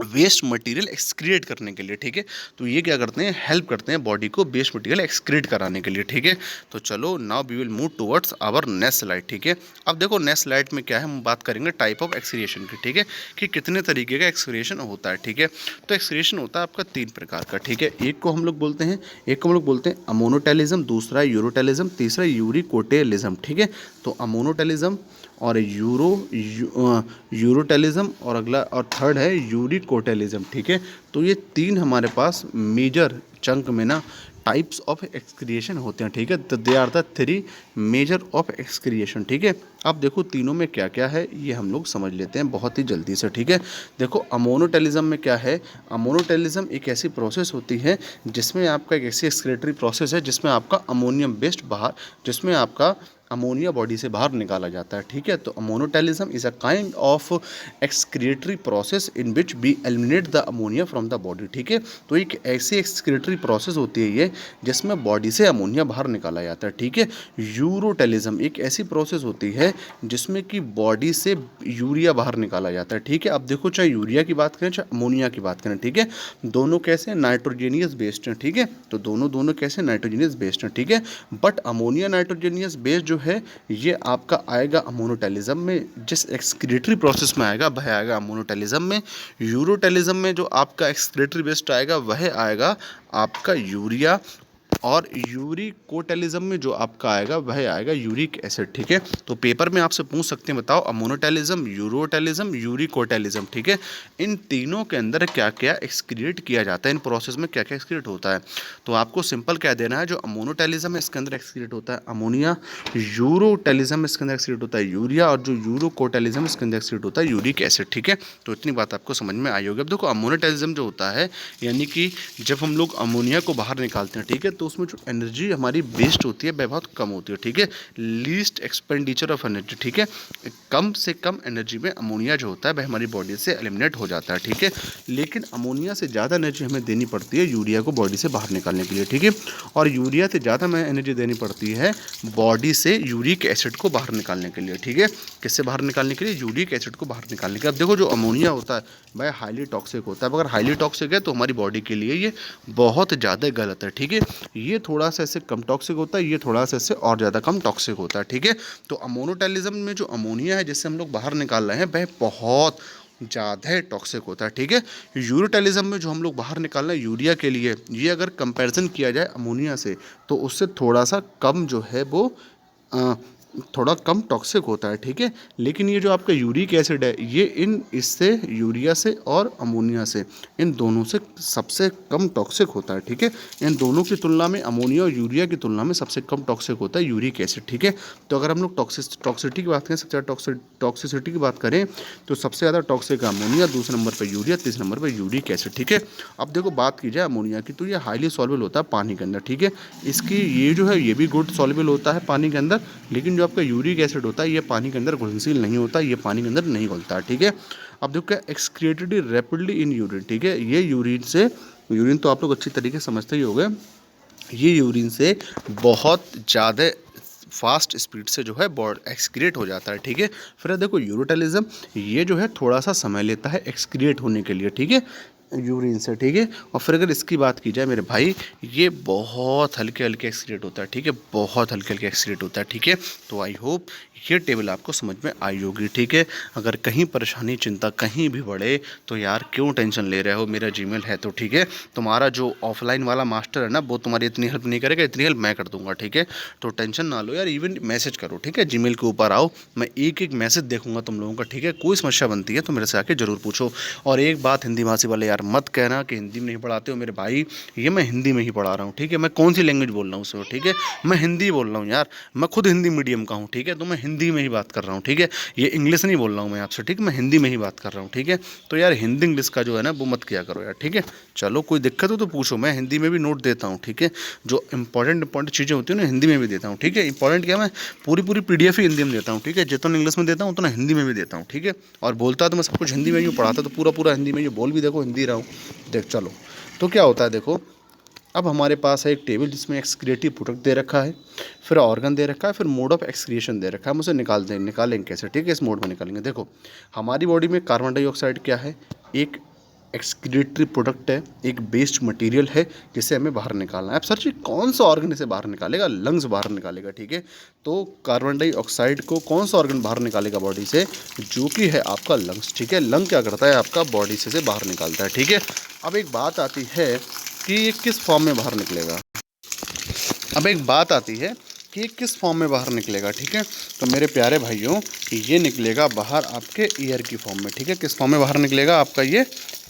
वेस्ट मटेरियल एक्सक्रीट करने के लिए, ठीक है। तो ये क्या करते हैं, हेल्प करते हैं बॉडी को वेस्ट मटेरियल एक्सक्रीट कराने के लिए, ठीक है। तो चलो now we will move towards our next slide, ठीक है। अब देखो नेक्स्ट स्लाइड में क्या है, हम बात करेंगे टाइप ऑफ एक्सक्रिएशन की, ठीक है, कि कितने तरीके का एक्सक्रिएशन होता है, ठीक है। तो एक्सक्रिएशन होता है आपका 3 प्रकार का, ठीक है। एक को हम लोग बोलते हैं अमोनोटेलिज्म, दूसरा है यूरोटेलिज्म, तीसरा यूरिकोटेलिज्म, ठीक है। तो अमोनोटेलिज्म और यूरोटेलिज्म और अगला और थर्ड है यूरिकोटेलिज्म, ठीक है। तो ये 3 हमारे पास मेजर चंक में ना टाइप्स ऑफ एक्सक्रिएशन होते हैं, ठीक है। तो they are the 3 major of excretion, ठीक है। अब देखो तीनों में क्या क्या है ये हम लोग समझ लेते हैं बहुत ही जल्दी से, ठीक है। देखो अमोनोटेलिज्म में क्या है, अमोनोटेलिज्म एक ऐसी प्रोसेस होती है जिसमें आपका एक ऐसी एक्सक्रेटरी प्रोसेस है जिसमें आपका अमोनिया बॉडी से बाहर निकाला जाता है, ठीक है। तो ammonotelism is a kind of excretory process in which we eliminate the ammonia from the body, ठीक है। तो एक ऐसी एक्सक्रीटरी प्रोसेस होती है ये जिसमें बॉडी से अमोनिया बाहर निकाला जाता है, ठीक है। यूरोटेलिज्म एक ऐसी प्रोसेस होती है जिसमें कि बॉडी से यूरिया बाहर निकाला जाता है, ठीक है। अब देखो चाहे यूरिया की बात करें चाहे अमोनिया की बात करें, ठीक है, दोनों कैसे नाइट्रोजेनियस बेस्ड हैं, ठीक है। तो दोनों कैसे नाइट्रोजेनियस बेस्ड हैं, ठीक है। बट अमोनिया नाइट्रोजेनियस बेस्ड जो है ये आपका आएगा अमोनोटेलिज्म में, जिस एक्सक्रीटरी प्रोसेस में आएगा वह आएगा अमोनोटेलिज्म में। यूरोटेलिज्म में जो आपका एक्सक्रीटरी बेस्ड आएगा वह आएगा आपका यूरिया और यूरिकोटेलिज्म में जो आपका आएगा वह आएगा यूरिक एसिड, ठीक है। तो पेपर में आपसे पूछ सकते हैं, बताओ अमोनोटेलिज्म, यूरोटेलिज्म, यूरिकोटेलिज्म, ठीक है, इन तीनों के अंदर क्या क्या एक्सक्रिएट किया जाता है, इन प्रोसेस में क्या क्या एक्सक्रिएट होता है। तो आपको सिंपल कह देना है, जो अमोनोटेलिज्म है इसके अंदर एक्सक्रिएट होता है अमोनिया, यूरोटेलिज्म इसके अंदर एक्सक्रिएट होता है यूरिया, और जो यूरोकोटेलिज्म इसके अंदर एक्सक्रिएट होता है यूरिक एसिड, ठीक है। तो इतनी बात आपको समझ में आई होगी। अब देखो अमोनोटेलिज्म जो होता है, यानी कि जब हम लोग अमोनिया को बाहर निकालते हैं, ठीक है, तो उसमें जो एनर्जी हमारी वेस्ट होती है वह बहुत कम होती है, ठीक है, लीस्ट एक्सपेंडिचर ऑफ एनर्जी, ठीक है, कम से कम एनर्जी में अमोनिया जो होता है वह हमारी बॉडी से एलिमिनेट हो जाता है, ठीक है। लेकिन अमोनिया से ज़्यादा एनर्जी हमें देनी पड़ती है यूरिया को बॉडी से बाहर निकालने के लिए, ठीक है, और यूरिया से ज़्यादा हमें एनर्जी देनी पड़ती है बॉडी से यूरिक एसिड को बाहर निकालने के लिए, ठीक है। किससे बाहर निकालने के लिए? यूरिक एसिड को बाहर निकालने के लिए। अब देखो जो अमोनिया होता है वह हाईली टॉक्सिक होता है। अगर हाईली टॉक्सिक है तो हमारी बॉडी के लिए ये बहुत ज़्यादा गलत है, ठीक है। ये थोड़ा सा ऐसे कम टॉक्सिक होता है, ये थोड़ा सा ऐसे और ज़्यादा कम टॉक्सिक होता है, ठीक है। तो अमोनोटेलिज्म में जो अमोनिया है जिससे हम लोग बाहर निकाल रहे हैं वह बहुत ज़्यादा टॉक्सिक होता है, ठीक है। यूरोटेलिज्म में जो हम लोग बाहर निकाल रहे हैं यूरिया के लिए, ये अगर कंपैरिजन किया जाए अमोनिया से तो उससे थोड़ा सा कम जो है वो थोड़ा कम टॉक्सिक होता है, ठीक है। लेकिन ये जो आपका यूरिक एसिड है ये इससे यूरिया से और अमोनिया से इन दोनों से सबसे कम टॉक्सिक होता है, ठीक है। इन दोनों की तुलना में अमोनिया और यूरिया की तुलना में सबसे कम टॉक्सिक होता है यूरिक एसिड, ठीक है। तो अगर हम लोग टॉक्सिसिटी की बात करें, सबसे ज़्यादा टॉक्सिसिटी की बात करें तो सबसे ज़्यादा टॉक्सिक है अमोनिया, दूसरे नंबर पर यूरिया, तीसरे नंबर पर यूरिक एसिड, ठीक है। अब देखो बात की जाए अमोनिया की तो ये हाईली सॉल्युबल होता है पानी के अंदर, ठीक है। इसकी ये जो है ये भी गुड सॉल्युबल होता है पानी के अंदर, लेकिन जो आपका यूरिक एसिड होता है ये पानी के अंदर घुलनशील नहीं होता, ये पानी के अंदर नहीं घुलता है, ठीक है। अब देखो क्या एक्सक्रिएटेड रैपिडली इन यूरिन, ठीक है। ये यूरिन तो आप लोग अच्छी तरीके से समझते ही होंगे, ये यूरिन से बहुत ज़्यादा फास्ट स्पीड से जो है बॉडी एक्सक्रिएट हो जाता है, ठीक है। फिर देखो यूरोटेलिज्म, ये जो है थोड़ा सा समय लेता है एक्सक्रिएट होने के लिए, ठीक है, यूरिन से, ठीक है। और फिर अगर इसकी बात की जाए मेरे भाई, ये बहुत हल्के हल्के एक्सक्रिएट होता है, ठीक है, बहुत हल्के हल्के एक्सक्रिएट होता है, ठीक है। तो आई होप ये टेबल आपको समझ में आई होगी, ठीक है। अगर कहीं परेशानी चिंता कहीं भी बढ़े तो यार क्यों टेंशन ले रहे हो, मेरा जीमेल है तो, ठीक है। तुम्हारा जो ऑफलाइन वाला मास्टर है ना वो तुम्हारी इतनी हेल्प नहीं करेगा, इतनी हेल्प मैं कर दूंगा, ठीक है। तो टेंशन ना लो यार, इवन मैसेज करो, ठीक है, जीमेल के ऊपर आओ, मैं एक एक मैसेज देखूंगा तुम लोगों का, ठीक है। कोई समस्या बनती है तो मेरे से आके ज़रूर पूछो। और एक बात हिंदी भाषी वाले यार मत कहना कि हिंदी में नहीं पढ़ाते हो मेरे भाई, ये मैं हिंदी में ही पढ़ा रहा हूँ, ठीक है। मैं कौन सी लैंग्वेज बोल रहा हूँ उसमें, ठीक है, मैं हिंदी बोल रहा हूँ यार, मैं खुद हिंदी मीडियम का हूँ, ठीक है। तो मैं हिंदी में ही बात कर रहा हूँ, ठीक है, ये इंग्लिश नहीं बोल रहा हूँ मैं आपसे, ठीक है, मैं हिंदी में ही बात कर रहा हूँ, ठीक है। तो यार हिंदी इंग्लिश का जो है ना वो मत किया करो यार, ठीक है। चलो कोई दिक्कत हो तो पूछो, मैं हिंदी में भी नोट देता हूँ, ठीक है। जो इंपॉर्टेंट चीज़ें होती हैं ना हिंदी में भी देता हूँ, ठीक है। इंपॉर्टेंट क्या, मैं पूरी PDF ही हिंदी में देता हूँ, ठीक है। जितना इंग्लिश में देता हूँ उतना हिंदी में भी देता हूँ, ठीक है। और बोलता तो मैं सब कुछ हिंदी में ही पढ़ाता तो पूरा हिंदी में ही बोल भी देखो हिंदी रहा हूँ, देख चलो। तो क्या होता है देखो, अब हमारे पास है एक टेबल जिसमें एक्सक्रिएटिव प्रोडक्ट दे रखा है, फिर ऑर्गन दे रखा है, फिर मोड ऑफ एक्सक्रिएशन दे रखा है। हम उसे निकालेंगे कैसे, ठीक है, इस मोड में निकालेंगे। देखो हमारी बॉडी में कार्बन डाइऑक्साइड क्या है, एक एक्सक्रिएटरी प्रोडक्ट है, एक वेस्ट मटेरियल है जिसे हमें बाहर निकालना है। अब सर जी कौन सा ऑर्गन इसे बाहर निकालेगा? लंग्स बाहर निकालेगा, ठीक है। तो कार्बन डाइऑक्साइड को कौन सा ऑर्गन बाहर निकालेगा बॉडी से? जो कि है आपका लंग्स, ठीक है। लंग क्या करता है आपका बॉडी से बाहर निकालता है, ठीक है। अब एक बात आती है कि ये किस फॉर्म में बाहर निकलेगा, कि किस फॉर्म में बाहर निकलेगा, ठीक है। तो मेरे प्यारे भाइयों ये निकलेगा बाहर आपके एयर की फॉर्म में, ठीक है। किस फॉर्म में बाहर निकलेगा? आपका ये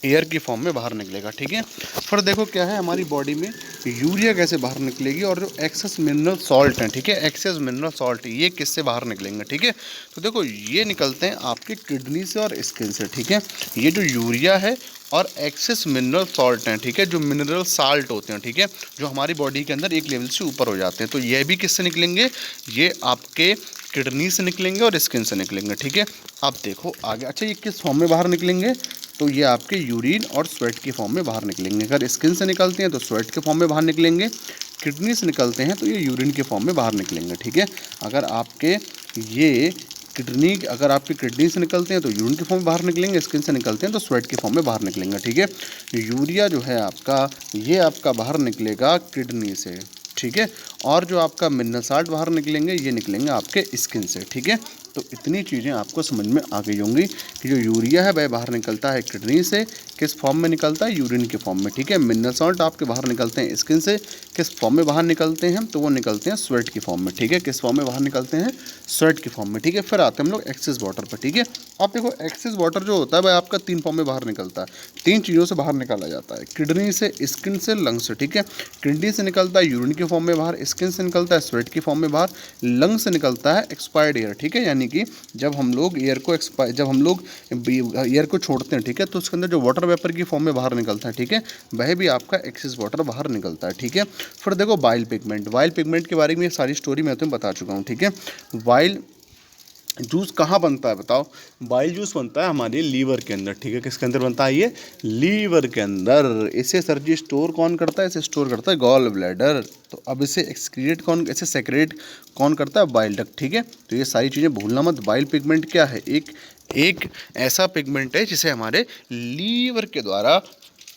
एयर की फॉर्म में बाहर निकलेगा, ठीक है। फिर देखो क्या है हमारी बॉडी में यूरिया कैसे बाहर निकलेगी, और जो एक्सेस मिनरल सॉल्ट हैं, ठीक है, एक्सेस मिनरल सॉल्ट ये किससे बाहर निकलेंगे, ठीक है। तो देखो ये निकलते हैं आपके किडनी से और स्किन से, ठीक है। ये जो यूरिया है और एक्सेस मिनरल सॉल्ट हैं, ठीक है, जो मिनरल साल्ट होते हैं, ठीक है, जो हमारी बॉडी के अंदर एक लेवल से ऊपर हो जाते हैं, तो ये भी किससे निकलेंगे? ये आपके किडनी से निकलेंगे और स्किन से निकलेंगे, ठीक है। अब देखो आगे, अच्छा ये किस फॉर्म में बाहर निकलेंगे? तो ये आपके यूरिन और स्वेट की फॉर्म में बाहर निकलेंगे। अगर स्किन से निकलते हैं तो स्वेट के फॉर्म में बाहर निकलेंगे, किडनी से निकलते हैं तो ये यूरिन के फॉर्म में बाहर निकलेंगे, ठीक है। अगर आपके किडनी से निकलते हैं तो यूरिन के फॉर्म में बाहर निकलेंगे, स्किन से निकलते हैं तो स्वेट के फॉर्म में बाहर निकलेंगे, ठीक है। यूरिया जो है आपका ये आपका बाहर निकलेगा किडनी से, ठीक है, और जो आपका मिनरल साल्ट बाहर निकलेंगे ये निकलेंगे आपके स्किन से, ठीक है। तो इतनी चीज़ें आपको समझ में आ गई होंगी कि जो यूरिया है वह बाहर निकलता है किडनी से, किस फॉर्म में निकलता है, यूरिन के फॉर्म में, ठीक है। मिनरल सॉल्ट आपके बाहर निकलते हैं स्किन से, किस फॉर्म में बाहर निकलते हैं, तो वो निकलते हैं स्वेट की फॉर्म में, ठीक है। किस फॉर्म में बाहर निकलते हैं, स्वेट की फॉर्म में, ठीक है। फिर आते हैं हम लोग एक्सेस वाटर पर, ठीक है। आप देखो एक्सेस वाटर जो होता है वह आपका 3 फॉर्म में बाहर निकलता है, 3 चीज़ों से बाहर निकाला जाता है, किडनी से, स्किन से, लंग से, ठीक है। किडनी से निकलता है यूरिन की फॉर्म में बाहर, स्किन से निकलता है स्वेट की फॉर्म में बाहर, लंग से निकलता है एक्सपायर्ड एयर, ठीक है। यानी कि जब हम लोग एयर को छोड़ते हैं, ठीक है, तो उसके अंदर जो वाटर वेपर की फॉर्म में बाहर निकलता है, ठीक है, वह भी आपका एक्सेस वाटर बाहर निकलता है, ठीक है। फिर देखो बाइल पिगमेंट के बारे में ये सारी स्टोरी मैं तुम्हें बता चुका हूँ, ठीक है। बाइल जूस कहाँ बनता है बताओ? बाइल जूस बनता है हमारे लीवर के अंदर, ठीक है। किसके अंदर बनता है ये? लीवर के अंदर। इसे सर जी स्टोर कौन करता है? इसे स्टोर करता है गॉल ब्लैडर। तो अब इसे सेक्रेट कौन करता है? बाइल डक्ट, ठीक है। तो ये सारी चीज़ें भूलना मत। बाइल पिगमेंट क्या है? एक ऐसा पिगमेंट है जिसे हमारे लीवर के द्वारा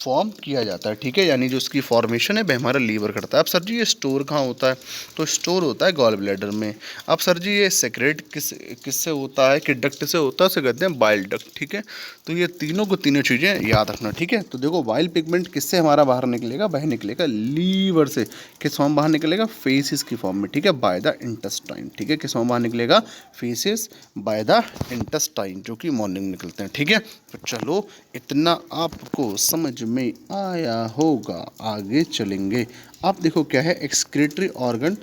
फॉर्म किया जाता है, ठीक है। यानी जो उसकी फॉर्मेशन है वह हमारा लीवर करता है। अब सर जी ये स्टोर कहाँ होता है? तो स्टोर होता है गॉल ब्लैडर में। अब सर जी ये सेक्रेट किससे होता है, कि डक्ट से होता है, उसे कहते हैं बाइल डक्ट, ठीक है। तो ये तीनों चीज़ें याद रखना, ठीक है। तो देखो बाइल पिगमेंट किससे हमारा बाहर निकलेगा? वह निकलेगा लीवर से। किस फॉर्म बाहर निकलेगा? फेसिस की फॉर्म में, ठीक है, बाय द इंटेस्टाइन, ठीक है। किस फॉर्म बाहर निकलेगा? फेसिस बाय द इंटेस्टाइन, जो कि मॉर्निंग निकलते हैं, ठीक है। तो चलो इतना आपको समझ में आया होगा, आगे चलेंगे। आप देखो क्या है excretory organ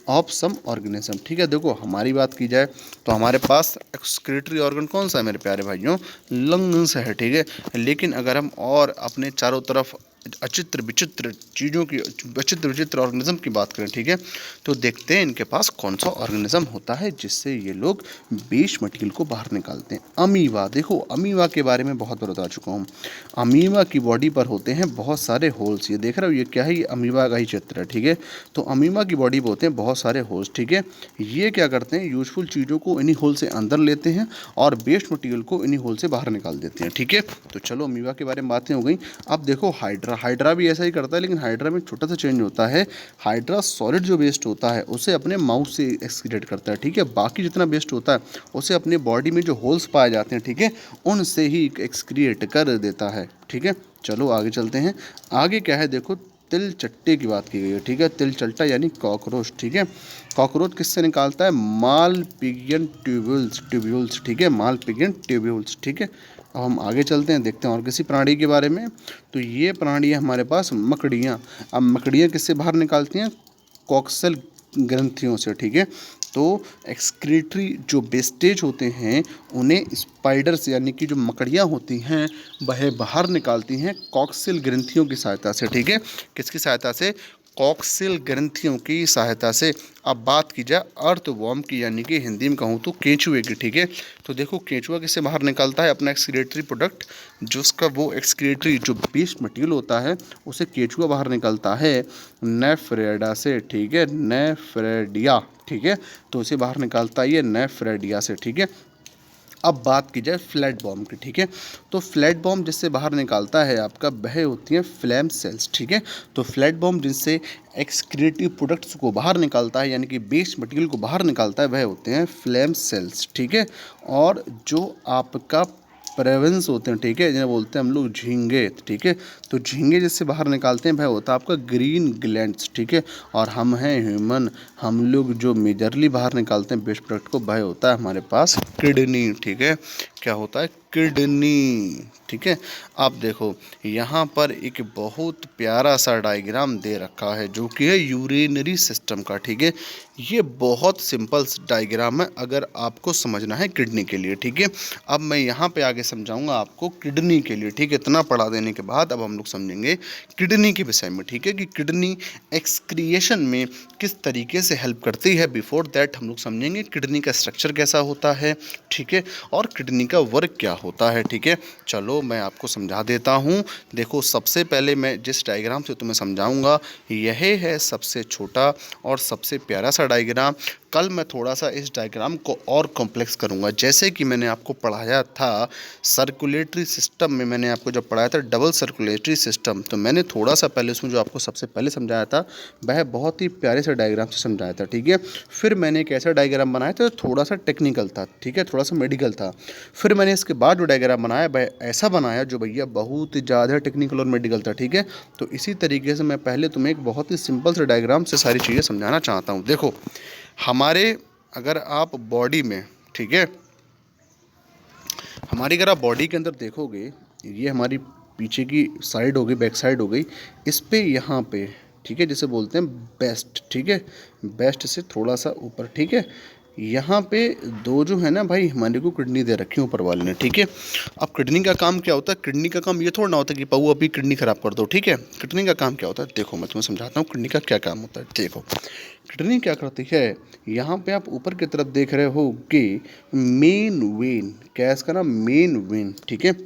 of some organism, ठीक है। देखो हमारी बात की जाए तो हमारे पास एक्सक्रीटरी ऑर्गन कौन सा है मेरे प्यारे भाइयों? लंग्स है, ठीक है। लेकिन अगर हम और अपने चारों तरफ अचित्र विचित्र चीज़ों की, विचित्र विचित्र ऑर्गेनिज्म की बात करें, ठीक है, तो देखते हैं इनके पास कौन सा ऑर्गेनिज्म होता है जिससे ये लोग वेस्ट मटेरियल को बाहर निकालते हैं। अमीबा। देखो अमीबा के बारे में बहुत बार बता चुका हूँ। अमीबा की बॉडी पर होते हैं बहुत सारे होल्स। ये देख रहे हो, ये क्या है? ये अमीबा का ही चित्र है, ठीक है। तो अमीबा की बॉडी पर होते हैं बहुत सारे होल्स, ठीक है। ये क्या करते हैं? यूजफुल चीज़ों को इन्हीं होल से अंदर लेते हैं और वेस्ट मटेरियल को इन्हीं होल से बाहर निकाल देते हैं, ठीक है। तो चलो अमीबा के बारे में बातें हो गई। अब देखो हाइड्रा भी ऐसा ही करता है, लेकिन हाइड्रा में छोटा सा चेंज होता है। हाइड्रा सॉलिड जो वेस्ट होता है उसे अपने माउथ से एक्सक्रीट करता है, ठीक है। बाकी जितना वेस्ट होता है उसे अपने बॉडी में जो होल्स पाए जाते हैं, ठीक है, उनसे ही एक्सक्रिएट कर देता है, ठीक है। चलो आगे चलते हैं। आगे क्या है देखो, तिल चट्टे की बात की गई है, ठीक है। तिल चट्टा यानी कॉकरोच, ठीक है। कॉकरोच किससे निकालता है? मालपिगियन ट्यूब्यूल्स, ठीक है, मालपिगियन ट्यूब्यूल्स, ठीक है। अब हम आगे चलते हैं, देखते हैं और किसी प्राणी के बारे में। तो ये प्राणी है हमारे पास मकड़ियाँ। अब मकड़ियाँ किससे बाहर निकालती हैं? कॉक्सल ग्रंथियों से, ठीक है। तो एक्सक्रीटरी जो वेस्टेज होते हैं उन्हें स्पाइडर्स यानी कि जो मकड़ियाँ होती हैं वह बाहर निकालती हैं कॉक्सिल ग्रंथियों की सहायता से, ठीक है। किसकी सहायता से? कॉक्सिल ग्रंथियों की सहायता से। अब बात की जाए अर्थवॉर्म की, यानी कि हिंदी में कहूँ तो केंचुए की, ठीक है। तो देखो केंचुआ किससे बाहर निकालता है अपना एक्सक्रीटरी प्रोडक्ट, जो उसका वो एक्सक्रीटरी जो वेस्ट मटेरियल होता है उसे केंचुआ बाहर निकालता है नेफ्रेडा से, ठीक है, नेफ्रेडिया, ठीक है। तो उसे बाहर निकालता है ये नेफ्रेडिया से, ठीक है। अब बात की जाए फ्लैट बॉम्ब की, ठीक है। तो फ्लैट बॉम्ब जिससे बाहर निकालता है आपका वह होती हैं फ्लैम सेल्स, ठीक है। तो फ्लैट बॉम्ब जिससे एक्सक्रीटिव प्रोडक्ट्स को बाहर निकालता है यानी कि वेस्ट मटेरियल को बाहर निकालता है वह होते हैं फ्लैम सेल्स, ठीक है। और जो आपका प्रेवेंस होते हैं, ठीक है, जिन्हें बोलते हैं हम लोग झींगे, ठीक है। तो झींगे जिससे बाहर निकालते हैं वह होता है आपका ग्रीन ग्लैंड्स, ठीक है। और हम हैं ह्यूमन, हम लोग जो मेजरली बाहर निकालते हैं वेस्ट प्रोडक्ट को वह होता है हमारे पास किडनी, ठीक है। क्या होता है? किडनी, ठीक है। अब देखो यहाँ पर एक बहुत प्यारा सा डायग्राम दे रखा है जो कि है यूरिनरी सिस्टम का, ठीक है। ये बहुत सिंपल डायग्राम है अगर आपको समझना है किडनी के लिए, ठीक है। अब मैं यहाँ पे आगे समझाऊंगा आपको किडनी के लिए, ठीक है। इतना पढ़ा देने के बाद अब हम लोग समझेंगे किडनी के विषय में, ठीक है, कि किडनी एक्सक्रिएशन में किस तरीके से हेल्प करती है। बिफोर दैट हम लोग समझेंगे किडनी का स्ट्रक्चर कैसा होता है, ठीक है, और किडनी का वर्क क्या होता है, ठीक है। चलो मैं आपको समझा देता हूँ। देखो सबसे पहले मैं जिस डायग्राम से तुम्हें समझाऊंगा यह है सबसे छोटा और सबसे प्यारा सा डायग्राम। कल मैं थोड़ा सा इस डायग्राम को और कॉम्प्लेक्स करूँगा। जैसे कि मैंने आपको पढ़ाया था सर्कुलेटरी सिस्टम में, मैंने आपको जब पढ़ाया था डबल सर्कुलेटरी सिस्टम, तो मैंने थोड़ा सा पहले उसमें जो आपको सबसे पहले समझाया था वह बहुत ही प्यारे से डायग्राम से समझाया था, ठीक है। फिर मैंने एक ऐसा डायग्राम बनाया था जो थोड़ा सा टेक्निकल था, ठीक है, थोड़ा सा मेडिकल था। फिर मैंने इसके बाद जो डायग्राम बनाया वह ऐसा बनाया जो भैया बहुत ही ज़्यादा टेक्निकल और मेडिकल था, ठीक है। तो इसी तरीके से मैं पहले तुम्हें एक बहुत ही सिंपल से डायग्राम से सारी चीज़ें समझाना चाहता हूँ। देखो हमारे, अगर आप बॉडी में, ठीक है, हमारी अगर आप बॉडी के अंदर देखोगे, ये हमारी पीछे की साइड हो गई, बैक साइड हो गई, इस पे यहाँ पे, ठीक है, जिसे बोलते हैं बेस्ट, ठीक है, बेस्ट से थोड़ा सा ऊपर, ठीक है, यहाँ पे दो जो है ना भाई हमारे को किडनी दे रखी है ऊपर वाले ने, ठीक है। अब किडनी का काम क्या होता है? किडनी का काम ये थोड़ा ना होता है कि पाऊ अभी किडनी खराब कर दो, ठीक है। किडनी का काम क्या होता है, देखो मैं तुम्हें समझाता हूँ किडनी का क्या काम होता है। देखो किडनी क्या करती है, यहाँ पे आप ऊपर की तरफ देख रहे हो कि मेन वेन, क्या है इसका नाम, मेन वेन, ठीक है।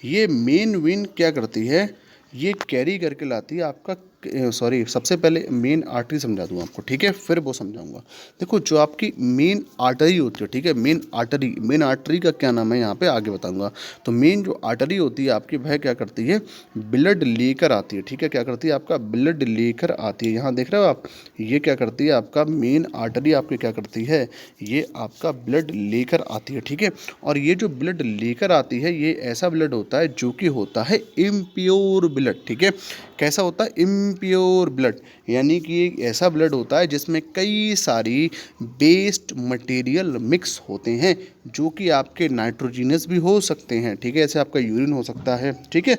ये मेन वेन क्या करती है, ये कैरी करके लाती है आपका, सॉरी सबसे पहले मेन आर्टरी समझा दूँ आपको, ठीक है, फिर वो समझाऊंगा। देखो जो आपकी मेन आर्टरी होती है, ठीक है, मेन आर्टरी का क्या नाम है यहाँ पे आगे बताऊंगा। तो मेन जो आर्टरी होती है आपकी वह क्या करती है, ब्लड लेकर आती है, ठीक है, क्या करती है, आपका ब्लड लेकर आती है। यहाँ देख रहे हो आप, ये क्या करती है, आपका मेन आर्टरी आपकी क्या करती है, ये आपका ब्लड लेकर आती है, ठीक है। और ये जो ब्लड लेकर आती है ये ऐसा ब्लड होता है जो कि होता है इम्प्योर ब्लड, ठीक है। कैसा होता है, इम्प्योर ब्लड, यानी कि एक ऐसा ब्लड होता है जिसमें कई सारी बेस्ड मटेरियल मिक्स होते हैं जो कि आपके नाइट्रोजिनस भी हो सकते हैं, ठीक है, ऐसे आपका यूरिन हो सकता है, ठीक है,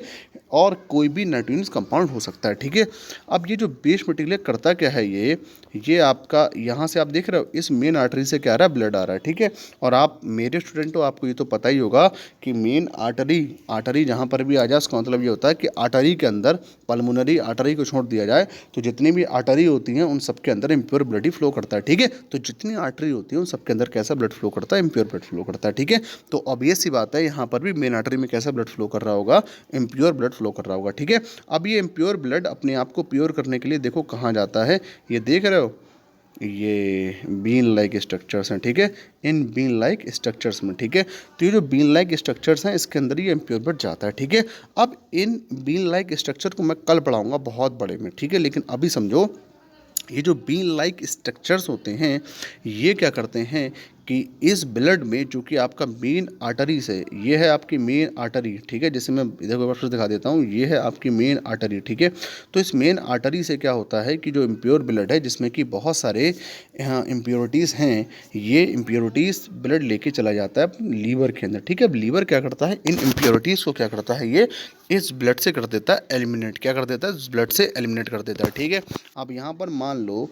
और कोई भी नाइट्रोजनस कंपाउंड हो सकता है, ठीक है। अब ये जो बेस्ड मटेरियल करता क्या है, ये आपका यहाँ से आप देख रहे हो इस मेन आर्टरी से क्या आ रहा है, ब्लड आ रहा है, ठीक है। और आप मेरे स्टूडेंट हो, आपको ये तो पता ही होगा कि मेन आर्टरी जहाँ पर भी आ जाए उसका मतलब ये होता है कि आर्टरी के अंदर, पल्मोनरी आर्टरी को छोड़ दिया जाए तो जितनी भी आर्टरी होती हैं उन सबके अंदर इम्प्योर ब्लड ही फ्लो करता है, ठीक है। तो जितनी आर्टरी होती है उन सबके अंदर कैसा ब्लड फ्लो करता है, इम्प्योर ब्लड फ्लो करता है, ठीक है। तो ऑब्वियस सी बात है यहाँ पर भी मेन आर्टरी में कैसा ब्लड फ्लो कर रहा होगा, इम्प्योर ब्लड फ्लो कर रहा होगा, ठीक है। अब ये इम्प्योर ब्लड अपने आप को प्योर करने के लिए देखो कहाँ जाता है, ये देख रहे हो, ये बीन लाइक स्ट्रक्चर्स हैं, ठीक है, इन बीन लाइक स्ट्रक्चर्स में, ठीक है। तो ये जो बीन लाइक स्ट्रक्चर्स हैं इसके अंदर ये इम्प्योर ब्लड जाता है, ठीक है। अब इन बीन लाइक स्ट्रक्चर को मैं कल पढ़ाऊंगा बहुत बड़े में, ठीक है, लेकिन अभी समझो ये जो बीन लाइक स्ट्रक्चर्स होते हैं ये क्या करते हैं कि इस ब्लड में, जो कि आपका मेन आर्टरी से, ये है आपकी मेन आर्टरी, ठीक है, जैसे मैं इधर फिर दिखा देता हूँ, ये है आपकी मेन आर्टरी, ठीक है। तो इस मेन आर्टरी से क्या होता है कि जो इम्प्योर ब्लड है जिसमें कि बहुत सारे यहाँ इम्प्योरिटीज़ हैं, ये इम्प्योरिटीज़ ब्लड लेके चला जाता है लीवर के अंदर, ठीक है। अब लीवर क्या करता है, इन इम्प्योरिटीज़ को क्या करता है, ये इस ब्लड से कर देता है एलिमिनेट, क्या कर देता है, इस ब्लड से एलिमिनेट कर देता है, ठीक है। अब यहाँ पर मान लो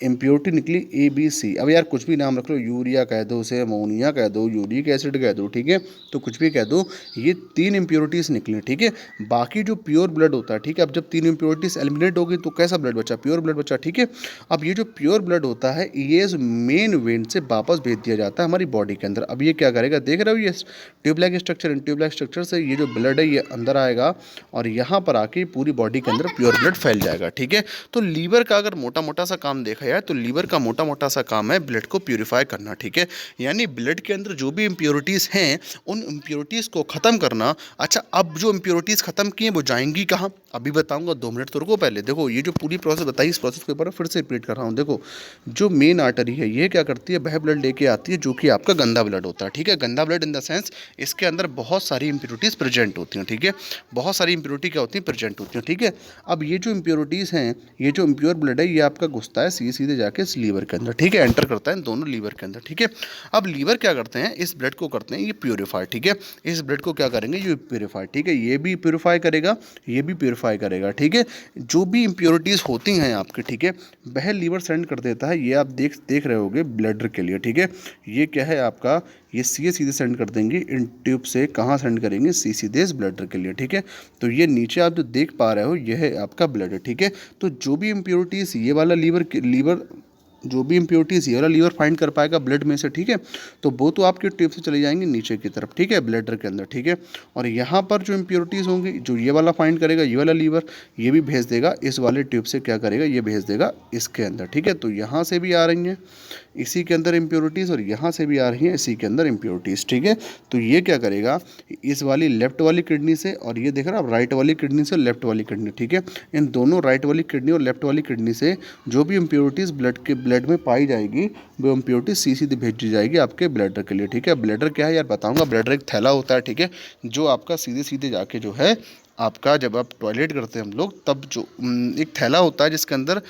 इम्प्योरिटी निकली ABC, अब यार कुछ भी नाम रख लो, यूरिया कह दो, उसे अमोनिया कह दो, यूरिक एसिड कह दो, ठीक है, तो कुछ भी कह दो, ये 3 इम्प्योरिटीज़ निकली, ठीक है। बाकी जो प्योर ब्लड होता है, ठीक है, अब जब 3 इम्प्योरिटीज़ एलिमिनेट हो गई तो कैसा ब्लड बचा, प्योर ब्लड बचा, ठीक है। अब ये जो प्योर ब्लड होता है ये मेन वेन से वापस भेज दिया जाता है हमारी बॉडी के अंदर। अब ये क्या करेगा, देख रहे हो ये ट्यूब लाइक स्ट्रक्चर, इन ट्यूब लाइक स्ट्रक्चर से ये जो ब्लड है ये अंदर आएगा और यहाँ पर आके पूरी बॉडी के अंदर प्योर ब्लड फैल जाएगा, ठीक है। तो लीवर का अगर मोटा मोटा सा काम देखा जाए तो लीवर का मोटा मोटा सा काम है ब्लड को प्यूरिफाई करना, ठीक है, यानी ब्लड के अंदर जो भी इम्प्योरिटीज़ हैं उन इम्प्योरिटीज़ को ख़त्म करना। अच्छा, अब जो इम्प्योरिटीज़ ख़त्म की हैं वो जाएंगी कहाँ, अभी बताऊंगा, 2 मिनट तो रुको पहले। देखो ये जो पूरी प्रोसेस बताई, इस प्रोसेस के ऊपर फिर से रिपीट कर रहा हूँ। देखो जो मेन आर्टरी है ये क्या करती है, वह ब्लड लेके आती है जो कि आपका गंदा ब्लड होता है, ठीक है। गंदा ब्लड इन द सेंस इसके अंदर बहुत सारी इम्प्योरिटीज़ प्रेजेंट होती हैं, ठीक है, बहुत सारी इम्प्योरिटी क्या होती हैं, प्रेजेंट होती हैं, ठीक है। अब ये जो इम्प्योरिटीज़ हैं, ये जो इम्प्योर ब्लड है ये आपका घुसता है सीधे सीधे जाके इस लीवर के अंदर, ठीक है, एंटर करता है दोनों लीवर के अंदर, ठीक है। अब लीवर क्या करते हैं, इस ब्लड को करते हैं ये प्योरीफाई, ठीक है, इस ब्लड को क्या करेंगे, ये प्योरीफाई, ठीक है, ये भी प्योरीफाई करेगा, ये भी प्योरीफाई करेगा, ठीक है। जो भी इम्प्योरिटीज़ होती हैं आपके, ठीक है, वह लीवर सेंड कर देता है, ये आप देख रहे होगे ब्लडर के लिए, ठीक है। ये क्या है आपका, ये सीधे सीधे सेंड कर देंगे इन ट्यूब से, कहाँ सेंड करेंगे, सीधे इस ब्लडर के लिए, ठीक है। तो ये नीचे आप जो देख पा रहे हो यह है आपका ब्लड, ठीक है। तो जो भी इम्प्योरिटीज़ ये वाला लीवर जो भी इम्प्योरिटीज़ ये वाला लीवर फाइंड कर पाएगा ब्लड में से, ठीक है, तो वो तो आपके ट्यूब से चले जाएंगे नीचे की तरफ, ठीक है, ब्लडर के अंदर, ठीक है। और यहाँ पर जो इम्प्योरिटीज़ होंगी, जो ये वाला फाइंड करेगा ये वाला लीवर, ये भी भेज देगा इस वाले ट्यूब से, क्या करेगा, ये भेज देगा इसके अंदर, ठीक है। तो यहाँ से भी आ रही हैं, इसी के अंदर इम्प्योरिटीज़, और यहाँ से भी आ रही हैं इसी के अंदर इम्प्योरिटीज़, ठीक है। तो ये क्या करेगा, इस वाली लेफ्ट वाली किडनी से, और ये देख रहे हैं आप राइट वाली किडनी से लेफ्ट वाली किडनी, ठीक है, इन दोनों राइट वाली किडनी और लेफ्ट वाली किडनी से जो भी इम्प्योरिटीज़ ब्लड में पाई जाएगी वो इम्प्योरिटीज सीधी भेजी जाएगी आपके ब्लैडर के लिए, ठीक है। ब्लैडर क्या है यार बताऊंगा, ब्लैडर एक थैला होता है, ठीक है, जो आपका सीधे सीधे जाके जो है आपका, जब आप टॉयलेट करते हैं हम लोग तब जो एक थैला होता है जिसके अंदर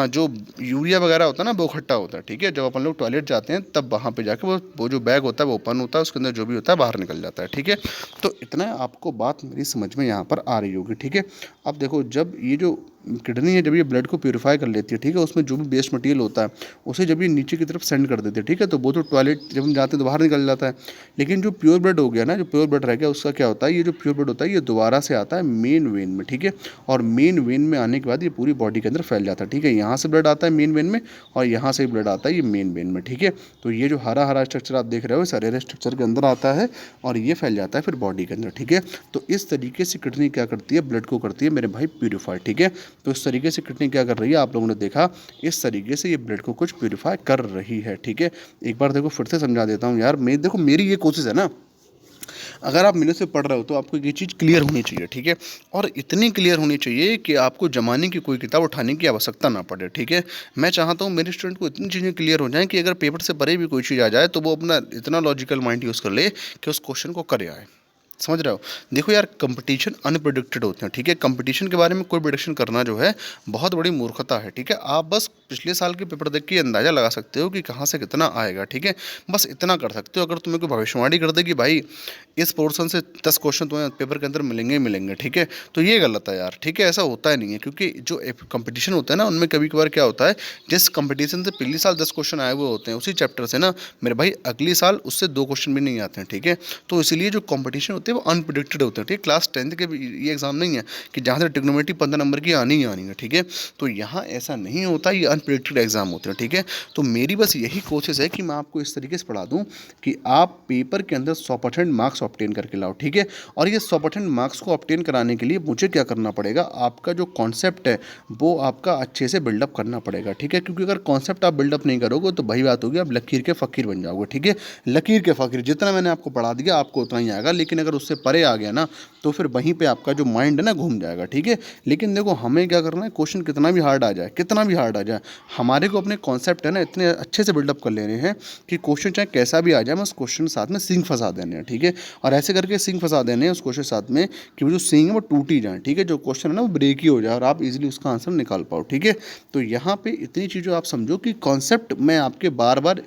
जो यूरिया वगैरह होता है ना वो इकट्ठा होता है, ठीक है। जब अपन लोग टॉयलेट जाते हैं तब वहाँ पे जाके वो जो बैग होता है वो ओपन होता है, उसके अंदर जो भी होता है बाहर निकल जाता है, ठीक है। तो इतना आपको बात मेरी समझ में यहाँ पर आ रही होगी, ठीक है। अब देखो, जब ये जो किडनी है जब ये ब्लड को प्यूरिफाई कर लेती है, ठीक है, उसमें जो भी वेस्ट मटेरियल होता है उसे जब ये नीचे की तरफ सेंड कर देते हैं, ठीक है, तो वो तो टॉयलेट जब हम जाते हैं तो बाहर निकल जाता है। लेकिन जो प्योर ब्लड हो गया ना, जो प्योर ब्लड रह गया, उसका क्या होता है, ये जो प्योर ब्लड होता है ये दोबारा से आता है मेन वेन में, ठीक है। और मेन वेन में आने के बाद ये पूरी बॉडी के अंदर फैल जाता है, ठीक है। यहाँ से ब्लड आता है मेन वेन में और यहाँ से ब्लड आता है ये मेन वेन में, ठीक है। तो ये जो हरा हरा स्ट्रक्चर आप देख रहे हो इस हरे हरे स्ट्रक्चर के अंदर आता है और ये फैल जाता है फिर बॉडी के अंदर, ठीक है। तो इस तरीके से किडनी क्या करती है, ब्लड को करती है मेरे भाई प्यूरिफाई, ठीक है। तो इस तरीके से किडनी क्या कर रही है, आप लोगों ने देखा, इस तरीके से ये ब्लड को कुछ प्यूरिफाई कर रही है, ठीक है। एक बार देखो फिर से समझा देता हूँ यार, मैं देखो मेरी ये कोशिश है ना, अगर आप मेरे से पढ़ रहे हो तो आपको ये चीज़ क्लियर होनी चाहिए, ठीक है। और इतनी क्लियर होनी चाहिए कि आपको जमाने की कोई किताब उठाने की आवश्यकता ना पड़े, ठीक है। मैं चाहता हूँ मेरे स्टूडेंट को इतनी चीज़ें क्लियर हो जाएं कि अगर पेपर से परे भी कोई चीज़ आ जाए तो वो अपना इतना लॉजिकल माइंड यूज़ कर ले कि उस क्वेश्चन को करे आए। समझ रहे हो। देखो यार, कंपटीशन अनप्रेडिक्टेड होते हैं, ठीक है। कंपटीशन के बारे में कोई प्रेडिक्शन करना जो है बहुत बड़ी मूर्खता है, ठीक है। आप बस पिछले साल के पेपर देख के अंदाज़ा लगा सकते हो कि कहाँ से कितना आएगा, ठीक है। बस इतना कर सकते हो। अगर तुम्हें कोई भविष्यवाणी कर दे कि भाई इस पोर्शन से 10 क्वेश्चन तुम्हें पेपर के अंदर मिलेंगे ही मिलेंगे, ठीक है, तो ये गलत है यार, ठीक है। ऐसा होता ही नहीं है, क्योंकि जो कंपटीशन होता है ना उनमें कभी कभार क्या होता है, जिस कंपटीशन से पिछले साल 10 क्वेश्चन आए हुए होते हैं उसी चैप्टर से ना मेरे भाई अगली साल उससे 2 क्वेश्चन भी नहीं आते हैं, ठीक है। तो इसलिए जो कंपटीशन होते हैं वो अनप्रिडिक्टेड होते हैं, ठीक है। क्लास 10th के ये एग्जाम नहीं है कि जहाँ से ट्रिग्नोमेट्री 15 नंबर की आनी ही आनी है, ठीक है। तो यहाँ ऐसा नहीं होता, ये अनप्रिडिक्टेड एग्जाम होते हैं, ठीक है। तो मेरी बस यही कोशिश है कि मैं आपको इस तरीके से पढ़ा दूँ कि आप पेपर के अंदर 100% मार्क्स ऑब्टेन करके लाओ, ठीक है। और ये 100% मार्क्स को ऑब्टेन कराने के लिए मुझे क्या करना पड़ेगा, आपका जो कॉन्सेप्ट है वो आपका अच्छे से बिल्डअप करना पड़ेगा, ठीक है। क्योंकि अगर कॉन्सेप्ट आप बिल्डअप नहीं करोगे तो वही बात होगी, आप लकीर के फ़कीर बन जाओगे, ठीक है। लकीर के फ़कीर, जितना मैंने आपको पढ़ा दिया आपको उतना ही आएगा, लेकिन अगर उससे परे आ गया ना तो फिर वहीं पे आपका जो माइंड है ना घूम जाएगा, ठीक है। लेकिन देखो हमें क्या करना है, क्वेश्चन कितना भी हार्ड आ जाए, कितना भी हार्ड आ जाए, हमारे को अपने कॉन्सेप्ट है ना इतने अच्छे से बिल्डअप कर लेने हैं कि क्वेश्चन चाहे कैसा भी आ जाए, बस क्वेश्चन के साथ में सिंक फंसा देने हैं, ठीक है। और ऐसे करके सिंक फंसा देने हैं उस क्वेश्चन के साथ में कि वो जो सिंक है वो टूट ही जाए, ठीक है। जो क्वेश्चन है ना वो ब्रेक ही हो जाए और आप इजीली उसका आंसर निकाल पाओ, ठीक है। तो यहाँ पे इतनी चीज़ों आप समझो कि कॉन्सेप्ट मैं आपके बार बार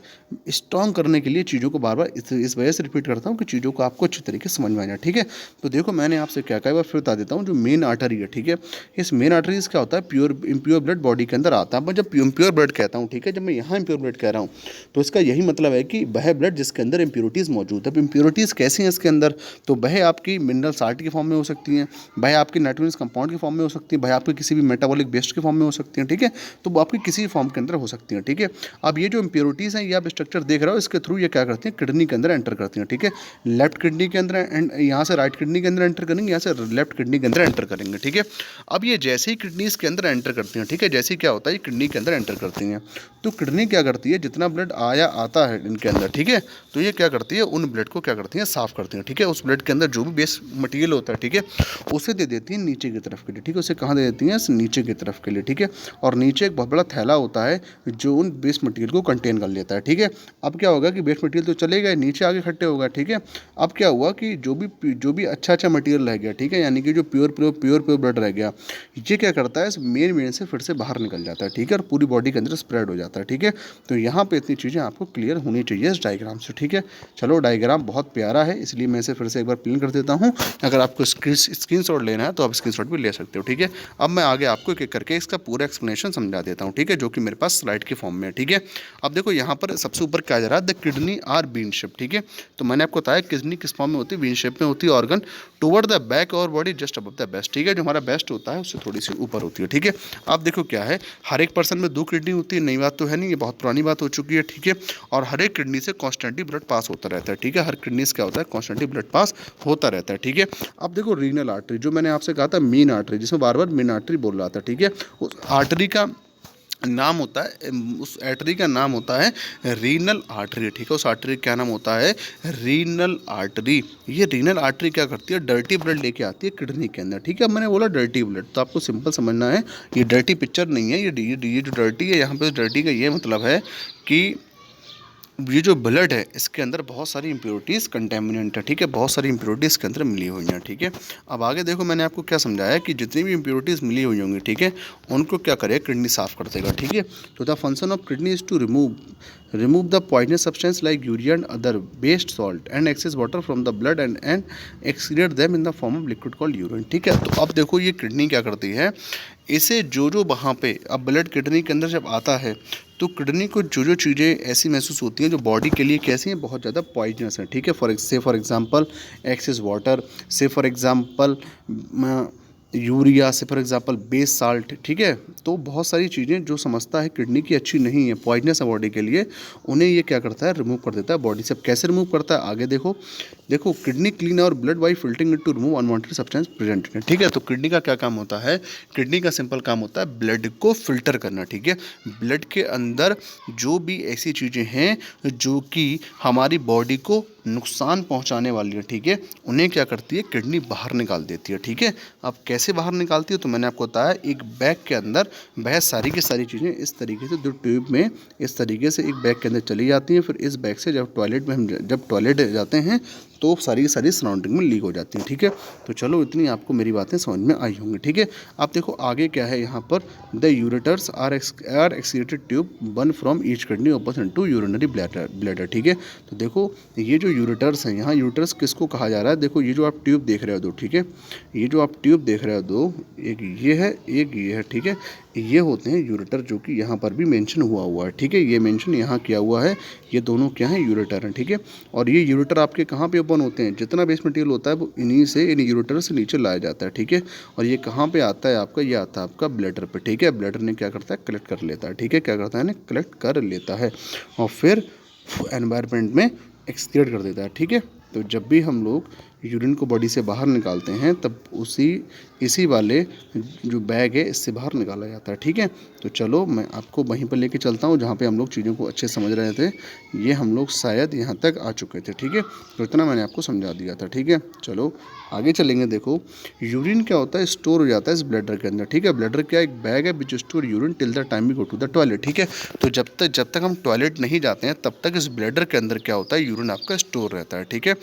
स्ट्रॉन्ग करने के लिए चीज़ों को बार बार इस वजह से रिपीट करता हूँ कि चीज़ों को आपको अच्छी तरीके से समझ में आ जाए, ठीक है। तो देखो मैंने आपसे क्या कहा, एक बार फिर बता देता हूँ। जो मेन आर्टरी है, ठीक है, इस मेन आर्टरीज क्या होता है, इम्प्योर ब्लड बॉडी के अंदर आता है। मैं जब इम्प्योर ब्लड कहता हूँ, ठीक है, जब मैं यहाँ इम्प्योर ब्लड कह रहा हूँ तो इसका यही मतलब है कि वह ब्लड जिसके अंदर इम्प्योरिटीज़ मौजूद है। अब इम्प्योरिटीज़ कैसी हैं इसके अंदर, तो वह आपकी मिनरल साल्ट के फॉर्म में हो सकती हैं, वह आपकी नाइट्रोजनस कंपाउंड के फॉर्म में हो सकती है, वह आपके किसी भी मेटाबॉलिक वेस्ट के फॉर्म में हो सकती हैं, ठीक है। तो वो आपकी किसी फॉर्म के अंदर हो सकती हैं, ठीक है। अब ये जो इम्प्योरिटीज़ हैं ये आप स्ट्रक्चर देख रहे हो, इसके थ्रू ये क्या करती हैं, किडनी के अंदर एंटर करती हैं, ठीक है। लेफ्ट किडनी के अंदर यहाँ से राइट किडनी के अंदर एंटर करेंगे, यहाँ से लेफ्ट किडनी के अंदर एंटर करेंगे, ठीक है। अब ये जैसे ही किडनीज के अंदर एंटर करती हैं, ठीक है, जैसे ही क्या होता है ये किडनी के अंदर एंटर करती हैं तो किडनी क्या करती है, जितना ब्लड आया आता है इनके अंदर, ठीक है, तो ये क्या करती है, उन ब्लड को क्या करती है, साफ करती हैं, ठीक है। उस ब्लड के अंदर जो भी बेस मटेरियल होता है, ठीक है, उसे दे देती हैं नीचे की तरफ के लिए, ठीक है। उसे कहाँ दे देती हैं, नीचे की तरफ के लिए, ठीक है। और नीचे एक बहुत बड़ा थैला होता है जो उन बेस मटेरियल को कंटेन कर लेता है, ठीक है। अब क्या होगा कि बेस मटेरियल तो चले गए, नीचे आगे इकट्ठे होगा, ठीक है। अब क्या हुआ कि जो भी अच्छा मटेरियल रह गया, ठीक है, यानी कि जो प्योर ब्लड रह गया, ये क्या करता है, इस मेन वेन से फिर से बाहर निकल जाता है, ठीक है, और पूरी बॉडी के अंदर स्प्रेड हो जाता है, ठीक है। तो यहाँ पे इतनी चीज़ें आपको क्लियर होनी चाहिए इस डायग्राम से, ठीक है। चलो डायग्राम बहुत प्यारा है इसलिए मैं इसे फिर से एक बार प्लेन कर देता हूँ। अगर आपको स्क्रीनशॉट लेना है तो आप स्क्रीनशॉट भी ले सकते हो, ठीक है। अब मैं आगे आपको एक एक करके इसका पूरा एक्सप्लेनेशन समझा देता हूँ, ठीक है, जो कि मेरे पास स्लाइड के फॉर्म में है, ठीक है। अब देखो यहाँ पर सबसे ऊपर क्या जा रहा है, the kidney are bean shape, ठीक है। तो मैंने आपको बताया किडनी किस फॉर्म में होती है, बीन शेप में होती है, ऑर्गन टुवर्ड द बैक और body just above the best, ठीक है। जो हमारा बेस्ट होता है उससे थोड़ी सी ऊपर होती है, ठीक है। अब देखो क्या है, हर एक पर्सन में 2 किडनी होती है, नई बात तो है नहीं, ये बहुत पुरानी बात हो चुकी है, ठीक है। और हर एक किडनी से कॉन्स्टेंटली ब्लड पास होता रहता है, ठीक है। हर किडनी से क्या होता है, कॉन्स्टेंटली ब्लड पास होता रहता है, ठीक है। अब देखो रीनल आर्टरी, जो मैंने आपसे कहा था मेन आर्टरी, जिसमें बार बार मेन आर्टरी बोल रहा था, ठीक है, उस आर्टरी का नाम होता है, उस आर्टरी का नाम होता है रीनल आर्टरी, ठीक है। उस आर्टरी का क्या नाम होता है? Renal artery. ये रीनल आर्टरी क्या करती है? डर्टी ब्लड लेके आती है किडनी के अंदर, ठीक है। मैंने बोला डर्टी ब्लड, तो आपको सिंपल समझना है, ये डर्टी पिक्चर नहीं है, ये जो डर्टी है, यहाँ पे डर्टी का ये मतलब है कि ये जो ब्लड है इसके अंदर बहुत सारी इंप्योरिटीज़ कंटेमिनेंट है, ठीक है। बहुत सारी इंप्योरिटीज़ इसके अंदर मिली हुई हैं, ठीक है। अब आगे देखो, मैंने आपको क्या समझाया कि जितनी भी इंप्योरिटीज़ मिली हुई होंगी, ठीक है, उनको क्या करेगा? किडनी साफ़ कर देगा, ठीक है। तो the function of kidney is to remove the poisonous substance like urea and other waste salt and excess water from the blood and excrete them in the form of liquid called urine, ठीक है। तो अब देखो ये kidney क्या करती है, इसे जो वहाँ पे अब ब्लड किडनी के अंदर जब आता है तो किडनी को जो चीज़ें ऐसी महसूस होती हैं जो बॉडी के लिए कैसी हैं, बहुत ज़्यादा पॉइजनस हैं, ठीक है। फॉर एग्जांपल एक्सेस वाटर, से फॉर एग्जांपल यूरिया, से फॉर एग्जांपल बेस साल्ट, ठीक है। तो बहुत सारी चीज़ें जो समझता है किडनी की अच्छी नहीं है, पॉइजनस है बॉडी के लिए, उन्हें ये क्या करता है? रिमूव कर देता है बॉडी से। अब कैसे रिमूव करता है? आगे देखो किडनी क्लीन और blood by filtering it to remove unwanted substance present in, ठीक है। तो किडनी का क्या काम होता है? किडनी का सिंपल काम होता है ब्लड को फिल्टर करना, ठीक है। ब्लड के अंदर जो भी ऐसी चीज़ें हैं जो कि हमारी बॉडी को नुकसान पहुंचाने वाली है, ठीक है, उन्हें क्या करती है? किडनी बाहर निकाल देती है, ठीक है। अब कैसे बाहर निकालती है? तो मैंने आपको बताया, एक बैग के अंदर वह सारी की सारी चीज़ें इस तरीके से, जो ट्यूब में इस तरीके से एक बैग के अंदर चली जाती हैं। फिर इस बैग से जब टॉयलेट जाते हैं तो सारी की सारी सराउंडिंग में लीक हो जाती हैं, ठीक है। तो चलो इतनी आपको मेरी बातें समझ में आई होंगी, ठीक है। अब देखो आगे क्या है यहाँ पर, the ureters are excreted tube one from each kidney open into urinary bladder, ठीक है। तो देखो ये जो यूरेटर्स हैं, यहाँ यूरेटर्स किसको कहा जा रहा है? देखो ये जो आप ट्यूब देख रहे हो दो, ठीक है, ये जो आप ट्यूब देख रहे हो दो, एक ये है, एक ये है, ठीक है। ये होते हैं यूरेटर, जो कि यहाँ पर भी मेंशन हुआ है, ठीक है। ये मेंशन यहाँ किया हुआ है, ये दोनों क्या हैं? यूरेटर हैं, ठीक है। और ये यूरेटर आपके कहाँ पे ओपन होते हैं? जितना वेस्ट मटेरियल होता है वो इन्हीं से, इन यूरेटर से नीचे लाया जाता है, ठीक है। और ये कहाँ पे आता है आपका? ये आता है आपका ब्लैडर पे, ठीक है। ब्लैडर ने क्या करता है? कलेक्ट कर लेता है, ठीक है। क्या करता है? कलेक्ट कर लेता है और फिर एनवायरनमेंट में एक्सक्रीट कर देता है, ठीक है। तो जब भी हम लोग यूरिन को बॉडी से बाहर निकालते हैं तब इसी वाले जो बैग है इससे बाहर निकाला जाता है, ठीक है। तो चलो मैं आपको वहीं पर लेके चलता हूँ जहाँ पे हम लोग चीज़ों को अच्छे समझ रहे थे। ये हम लोग शायद यहाँ तक आ चुके थे, ठीक है। तो इतना मैंने आपको समझा दिया था, ठीक है। चलो आगे चलेंगे। देखो यूरिन क्या होता है? स्टोर हो जाता है इस ब्लैडर के अंदर, ठीक है। ब्लैडर क्या? एक बैग है which store urine till the time we go to the toilet, ठीक है। तो जब तक हम टॉयलेट नहीं जाते हैं तब तक इस ब्लैडर के अंदर क्या होता है? यूरिन आपका स्टोर रहता है, ठीक है।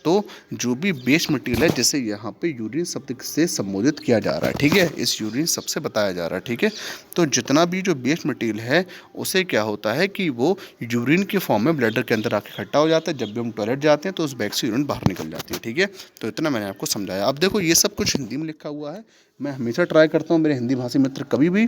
तो जो भी वेस्ट मटेरियल है, जैसे यहाँ पे यूरिन शब्द से संबोधित किया जा रहा है, ठीक है, इस यूरिन सबसे बताया जा रहा है, ठीक है। तो जितना भी जो वेस्ट मटेरियल है उसे क्या होता है कि वो यूरिन के फॉर्म में ब्लैडर के अंदर आके इकट्ठा हो जाता है। जब भी हम टॉयलेट जाते हैं तो उस बैग से यूरिन बाहर निकल जाती है, ठीक है। तो इतना मैंने आपको समझाया। अब देखो ये सब कुछ हिंदी में लिखा हुआ है। मैं हमेशा ट्राई करता हूँ मेरे हिंदी भाषी मित्र कभी भी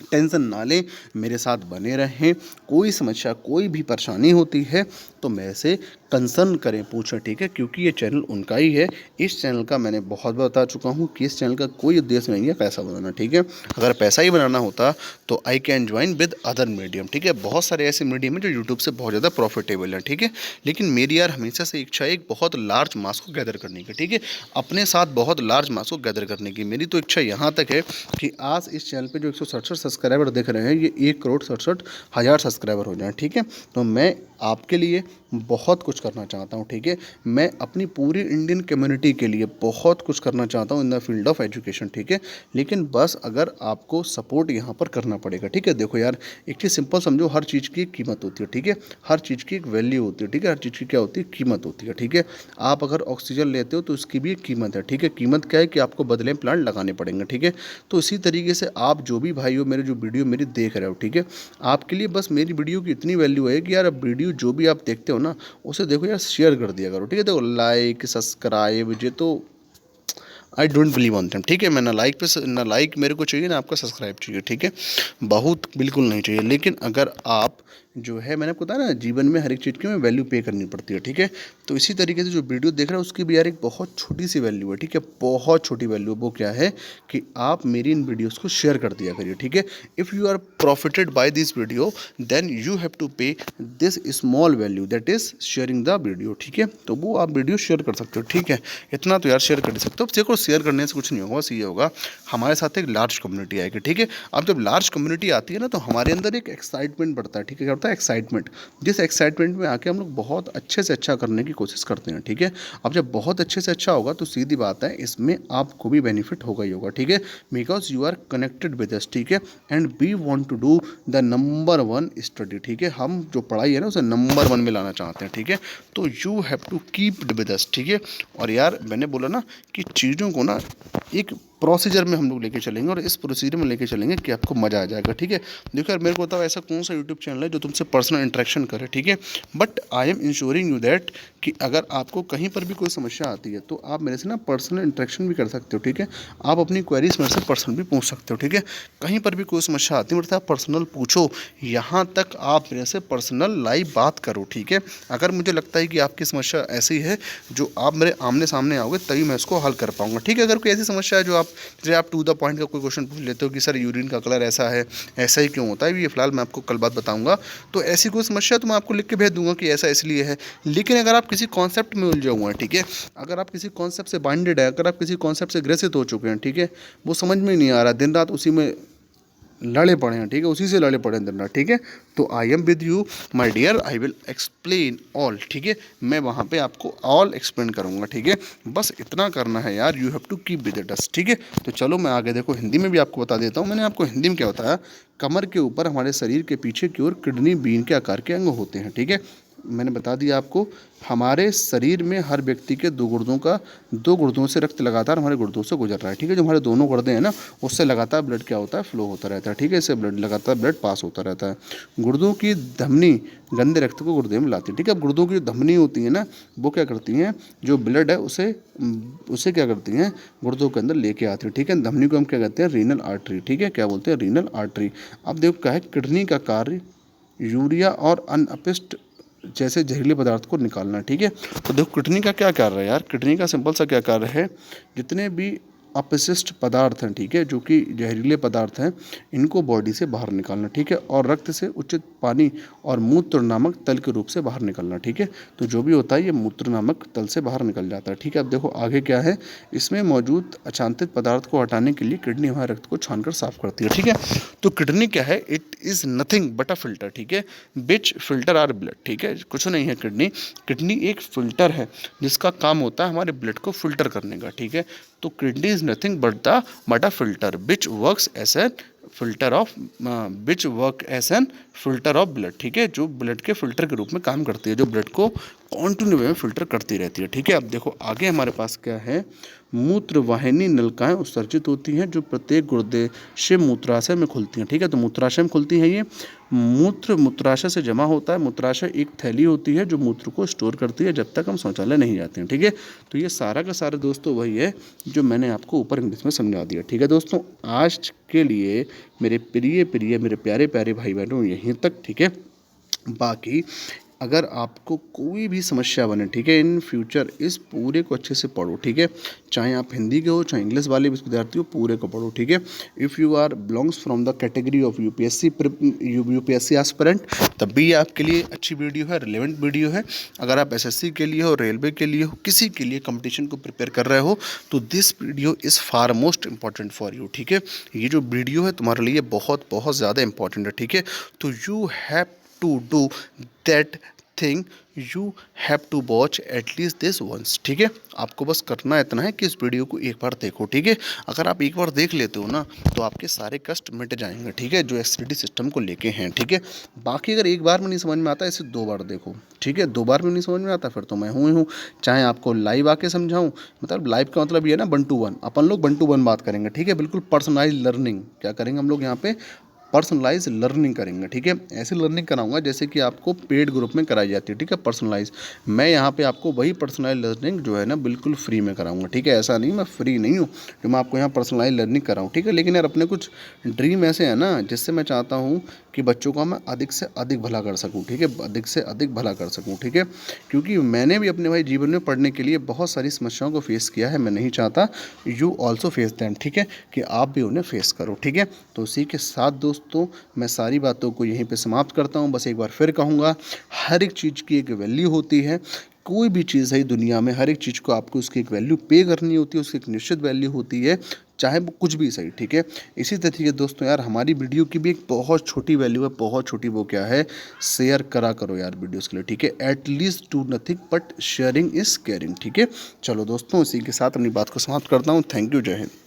टेंशन ना लें, मेरे साथ बने रहें। कोई समस्या, कोई भी परेशानी होती है तो मेरे से कंसर्न करें, पूछें, ठीक है। क्योंकि ये चैनल उनका ही है। इस चैनल का मैंने बहुत बार बता चुका हूँ कि इस चैनल का कोई उद्देश्य नहीं है पैसा बनाना, ठीक है। अगर पैसा ही बनाना होता तो I can join with other medium, ठीक है। बहुत सारे ऐसे मीडियम हैं जो यूट्यूब से बहुत ज़्यादा प्रॉफिटेबल है, ठीक है। लेकिन मेरी यार हमेशा से इच्छा है एक बहुत लार्ज मास को गैदर करने की, ठीक है। अपने साथ बहुत लार्ज मास को गैदर करने की मेरी तो इच्छा यहाँ तक है कि आज इस चैनल पर जो 167 सब्सक्राइबर दिख रहे हैं ये 1,67,00,000 सब्सक्राइबर हो जाएं, ठीक है। तो मैं आपके लिए बहुत कुछ करना चाहता हूँ, ठीक है। मैं अपनी पूरी इंडियन कम्युनिटी के लिए बहुत कुछ करना चाहता हूँ in the field of education, ठीक है। लेकिन बस अगर आपको सपोर्ट यहाँ पर करना पड़ेगा, ठीक है। देखो यार एक चीज़ सिंपल समझो, हर चीज़ की एक कीमत होती है, ठीक है। हर चीज़ की एक वैल्यू होती है, ठीक है। हर चीज़ की क्या होती है? कीमत होती है, ठीक है। आप अगर ऑक्सीजन लेते हो तो उसकी भी एक कीमत है, ठीक है। कीमत क्या है कि आपको बदले प्लांट लगाने पड़ेंगे, ठीक है। तो इसी तरीके से आप जो भी भाई हो, मेरे जो वीडियो मेरी देख रहे हो, ठीक है, आपके लिए बस मेरी वीडियो की इतनी वैल्यू है कि यार वीडियो जो भी आप देखते हो ना उसे देखो यार शेयर कर दिया करो, ठीक है। देखो लाइक सब्सक्राइब ये तो I don't believe on them, ठीक है। मैं ना लाइक मेरे को चाहिए ना आपका सब्सक्राइब चाहिए, ठीक है। बहुत बिल्कुल नहीं चाहिए। लेकिन अगर आप जो है, मैंने आपको बताया ना, जीवन में हर एक चीज़ की हमें वैल्यू पे करनी पड़ती है, ठीक है। तो इसी तरीके से जो वीडियो देख रहे हो उसकी भी यार एक बहुत छोटी सी वैल्यू है, ठीक है, बहुत छोटी वैल्यू। वो क्या है कि आप मेरी इन वीडियोज़ को शेयर कर दिया करिए, ठीक है। If you are profited by this video then you have to pay this small value, that is sharing the video, ठीक है। तो वो आप वीडियो शेयर कर सकते हो, ठीक है। इतना तो यार शेयर कर सकते हो। देखो, शेयर करने से कुछ नहीं होगा, बस ये होगा हमारे साथ एक लार्ज कम्युनिटी आएगी, ठीक है। अब जब लार्ज कम्युनिटी आती है ना, तो हमारे अंदर एक एक्साइटमेंट बढ़ता है, ठीक है। क्या होता है? एक्साइटमेंट। जिस एक्साइटमेंट में आके हम लोग बहुत अच्छे से अच्छा करने की कोशिश करते हैं, ठीक है। अब जब बहुत अच्छे से अच्छा होगा तो सीधी बात है, इसमें आपको भी बेनिफिट होगा ही होगा, ठीक है। Because you are connected with us, ठीक है। And we want to do the number 1 study, ठीक है। हम जो पढ़ाई है ना उसे नंबर 1 में लाना चाहते हैं, ठीक है। तो you have to keep with us, ठीक है। और यार मैंने बोला ना कि चीज़ों को ना एक प्रोसीजर में हम लोग लेके चलेंगे, और इस प्रोसीजर में लेके चलेंगे कि आपको मज़ा आ जाएगा, ठीक है। देखो यार, मेरे को बताओ ऐसा कौन सा यूट्यूब चैनल है जो तुमसे पर्सनल इंटरेक्शन करे, ठीक है। But I am ensuring you that कि अगर आपको कहीं पर भी कोई समस्या आती है तो आप मेरे से ना पर्सनल इंटरेक्शन भी कर सकते हो, ठीक है। आप अपनी क्वेरीज मेरे से पर्सनल भी पूछ सकते हो, ठीक है। कहीं पर भी कोई समस्या आती है मेरे से आप पर्सनल पूछो, यहाँ तक आप मेरे से पर्सनल लाइव बात करो, ठीक है। अगर मुझे लगता है कि आपकी समस्या ऐसी है जो आप मेरे आमने सामने आओगे तभी मैं इसको हल कर पाऊंगा, ठीक है। अगर कोई ऐसी समस्या है जो आप, जैसे आप टू द पॉइंट का कोई क्वेश्चन पूछ लेते हो कि सर यूरिन का कलर ऐसा है, ऐसा ही क्यों होता है, ये फिलहाल मैं आपको कल बात बताऊंगा। तो ऐसी कोई समस्या तो मैं आपको लिख के भेज दूंगा कि ऐसा इसलिए है। लेकिन अगर आप किसी कॉन्सेप्ट में उलझे हुए हैं, ठीक है, अगर आप किसी कॉन्सेप्ट से बाइंडेड है, अगर आप किसी कॉन्सेप्ट से ग्रसित हो चुके हैं, ठीक है, वो समझ में नहीं आ रहा, दिन रात उसी में लड़े पड़े हैं, ठीक है, उसी से लड़े पड़े हैं दिन रात, ठीक है। तो I am with you my dear, I will explain all, ठीक है। मैं वहाँ पे आपको ऑल एक्सप्लेन करूँगा, ठीक है। बस इतना करना है यार, you have to keep with us, ठीक है। तो चलो मैं आगे देखो हिंदी में भी आपको बता देता हूँ। मैंने आपको हिंदी में क्या बताया, कमर के ऊपर हमारे शरीर के पीछे की ओर किडनी बीन के आकार के अंग होते हैं, ठीक है। मैंने बता दिया आपको, हमारे शरीर में हर व्यक्ति के दो गुर्दों से रक्त लगातार हमारे गुर्दों से गुजर रहा है, ठीक है। जो हमारे दोनों गुर्दे हैं ना, उससे लगातार ब्लड क्या होता है, फ्लो होता रहता है, ठीक है। इससे लगातार ब्लड पास होता रहता है। गुर्दों की धमनी गंदे रक्त को गुर्दे में लाती है, ठीक है। अब गुर्दों की जो धमनी होती है ना, वो क्या करती हैं, जो ब्लड है उसे उसे क्या करती हैं, गुर्दों के अंदर लेके आती है, ठीक है। धमनी को हम क्या कहते हैं, रीनल आर्टरी, ठीक है। क्या बोलते हैं, रीनल आर्टरी। अब देखो क्या है, किडनी का कार्य यूरिया और अनअपिष्ट जैसे जहरीले पदार्थ को निकालना, ठीक है। तो देखो किडनी का क्या कार्य है यार, किडनी का सिंपल सा क्या कार्य है, जितने भी अपशिष्ट पदार्थ हैं, ठीक है, जो कि जहरीले पदार्थ हैं, इनको बॉडी से बाहर निकालना, ठीक है। और रक्त से उचित पानी और मूत्र नामक तल के रूप से बाहर निकलना, ठीक है। तो जो भी होता है ये मूत्र नामक तल से बाहर निकल जाता है, ठीक है। अब देखो आगे क्या है, इसमें मौजूद अचांतित पदार्थ को हटाने के लिए किडनी हमारे रक्त को छानकर साफ करती है, ठीक है। तो किडनी क्या है, it is nothing but a filter, ठीक है, विच फिल्टर आर ब्लड, ठीक है। कुछ नहीं है किडनी, किडनी एक फिल्टर है जिसका काम होता है हमारे ब्लड को फिल्टर करने का, ठीक है। तो kidney is nothing but a filter which works as an filter of blood, ठीक है। जो ब्लड के फिल्टर के रूप में काम करती है, जो ब्लड को कॉन्टिन्यू वे में फिल्टर करती रहती है, ठीक है। अब देखो आगे हमारे पास क्या है, मूत्रवाहिनी नलिकाएं उत्सर्जित होती हैं जो प्रत्येक गुर्दे से मूत्राशय में खुलती हैं, ठीक है। तो मूत्राशय में खुलती हैं ये, मूत्र मूत्राशय से जमा होता है। मूत्राशय एक थैली होती है जो मूत्र को स्टोर करती है जब तक हम शौचालय नहीं जाते हैं, ठीक है। तो ये सारा का सारा दोस्तों वही है जो मैंने आपको ऊपर इंग्लिश में समझा दिया, ठीक है। दोस्तों आज के लिए मेरे प्रिय मेरे प्यारे प्यारे भाई बहनों यहीं तक, ठीक है। बाकी अगर आपको कोई भी समस्या बने, ठीक है, इन फ्यूचर इस पूरे को अच्छे से पढ़ो, ठीक है। चाहे आप हिंदी के हो चाहे इंग्लिश वाले विद्यार्थी हो, पूरे को पढ़ो, ठीक है। If you are belongs from the category of UPSC aspirant, तब भी आपके लिए अच्छी वीडियो है, रिलेवेंट वीडियो है। अगर आप एसएससी के लिए हो, रेलवे के लिए हो, किसी के लिए कंपटीशन को प्रिपेयर कर रहे हो, तो this video is far most important for you, ठीक है। ये जो वीडियो है तुम्हारे लिए बहुत बहुत ज़्यादा इंपॉर्टेंट है, ठीक है। तो you have to do that thing, you have to watch at least this once, ठीक है। आपको बस करना इतना है कि इस वीडियो को एक बार देखो, ठीक है। अगर आप एक बार देख लेते हो ना तो आपके सारे कष्ट मिट जाएंगे, ठीक है, जो एसटीडी सिस्टम को लेके हैं, ठीक है। बाकी अगर एक बार में नहीं समझ में आता इसे 2 बार देखो, ठीक है। 2 बार में नहीं समझ में आता फिर तो मैं हूँ, चाहे आपको लाइव आके समझाऊँ, मतलब लाइव का मतलब ये ना 1 to 1, अपन लोग 1 to 1 बात करेंगे, ठीक है। बिल्कुल पर्सनलाइज लर्निंग क्या करेंगे हम लोग यहाँ पे, पर्सनलाइज लर्निंग करेंगे, ठीक है। ऐसी लर्निंग कराऊंगा जैसे कि आपको पेड ग्रुप में कराई जाती है, ठीक है, पर्सनलाइज। मैं यहाँ पे आपको वही पर्सनलाइज लर्निंग जो है ना बिल्कुल फ्री में कराऊंगा, ठीक है। ऐसा नहीं मैं फ्री नहीं हूँ जो मैं आपको यहाँ पर्सनलाइज लर्निंग कराऊँ, ठीक है। लेकिन यार अपने कुछ ड्रीम ऐसे है ना जिससे मैं चाहता हूँ कि बच्चों का मैं अधिक से अधिक भला कर सकूँ, ठीक है, अधिक से अधिक भला कर सकूँ, ठीक है। क्योंकि मैंने भी अपने भाई जीवन में पढ़ने के लिए बहुत सारी समस्याओं को फेस किया है। मैं नहीं चाहता यू ऑल्सो फेस दैम, ठीक है, कि आप भी उन्हें फेस करो, ठीक है। तो उसी के साथ दोस्तों मैं सारी बातों को यहीं पे समाप्त करता हूँ। बस एक बार फिर कहूँगा, हर एक चीज़ की एक वैल्यू होती है। कोई भी चीज़ है दुनिया में, हर एक चीज़ को आपको उसकी एक वैल्यू पे करनी होती है, उसकी एक निश्चित वैल्यू होती है, चाहे वो कुछ भी सही, ठीक है। इसी तरीके दोस्तों यार हमारी वीडियो की भी एक बहुत छोटी वैल्यू है, बहुत छोटी। वो क्या है, शेयर करा करो यार वीडियोस के लिए, ठीक है। At least do nothing but sharing is caring, ठीक है। चलो दोस्तों इसी के साथ अपनी बात को समाप्त करता हूँ। थैंक यू, जय हिंद।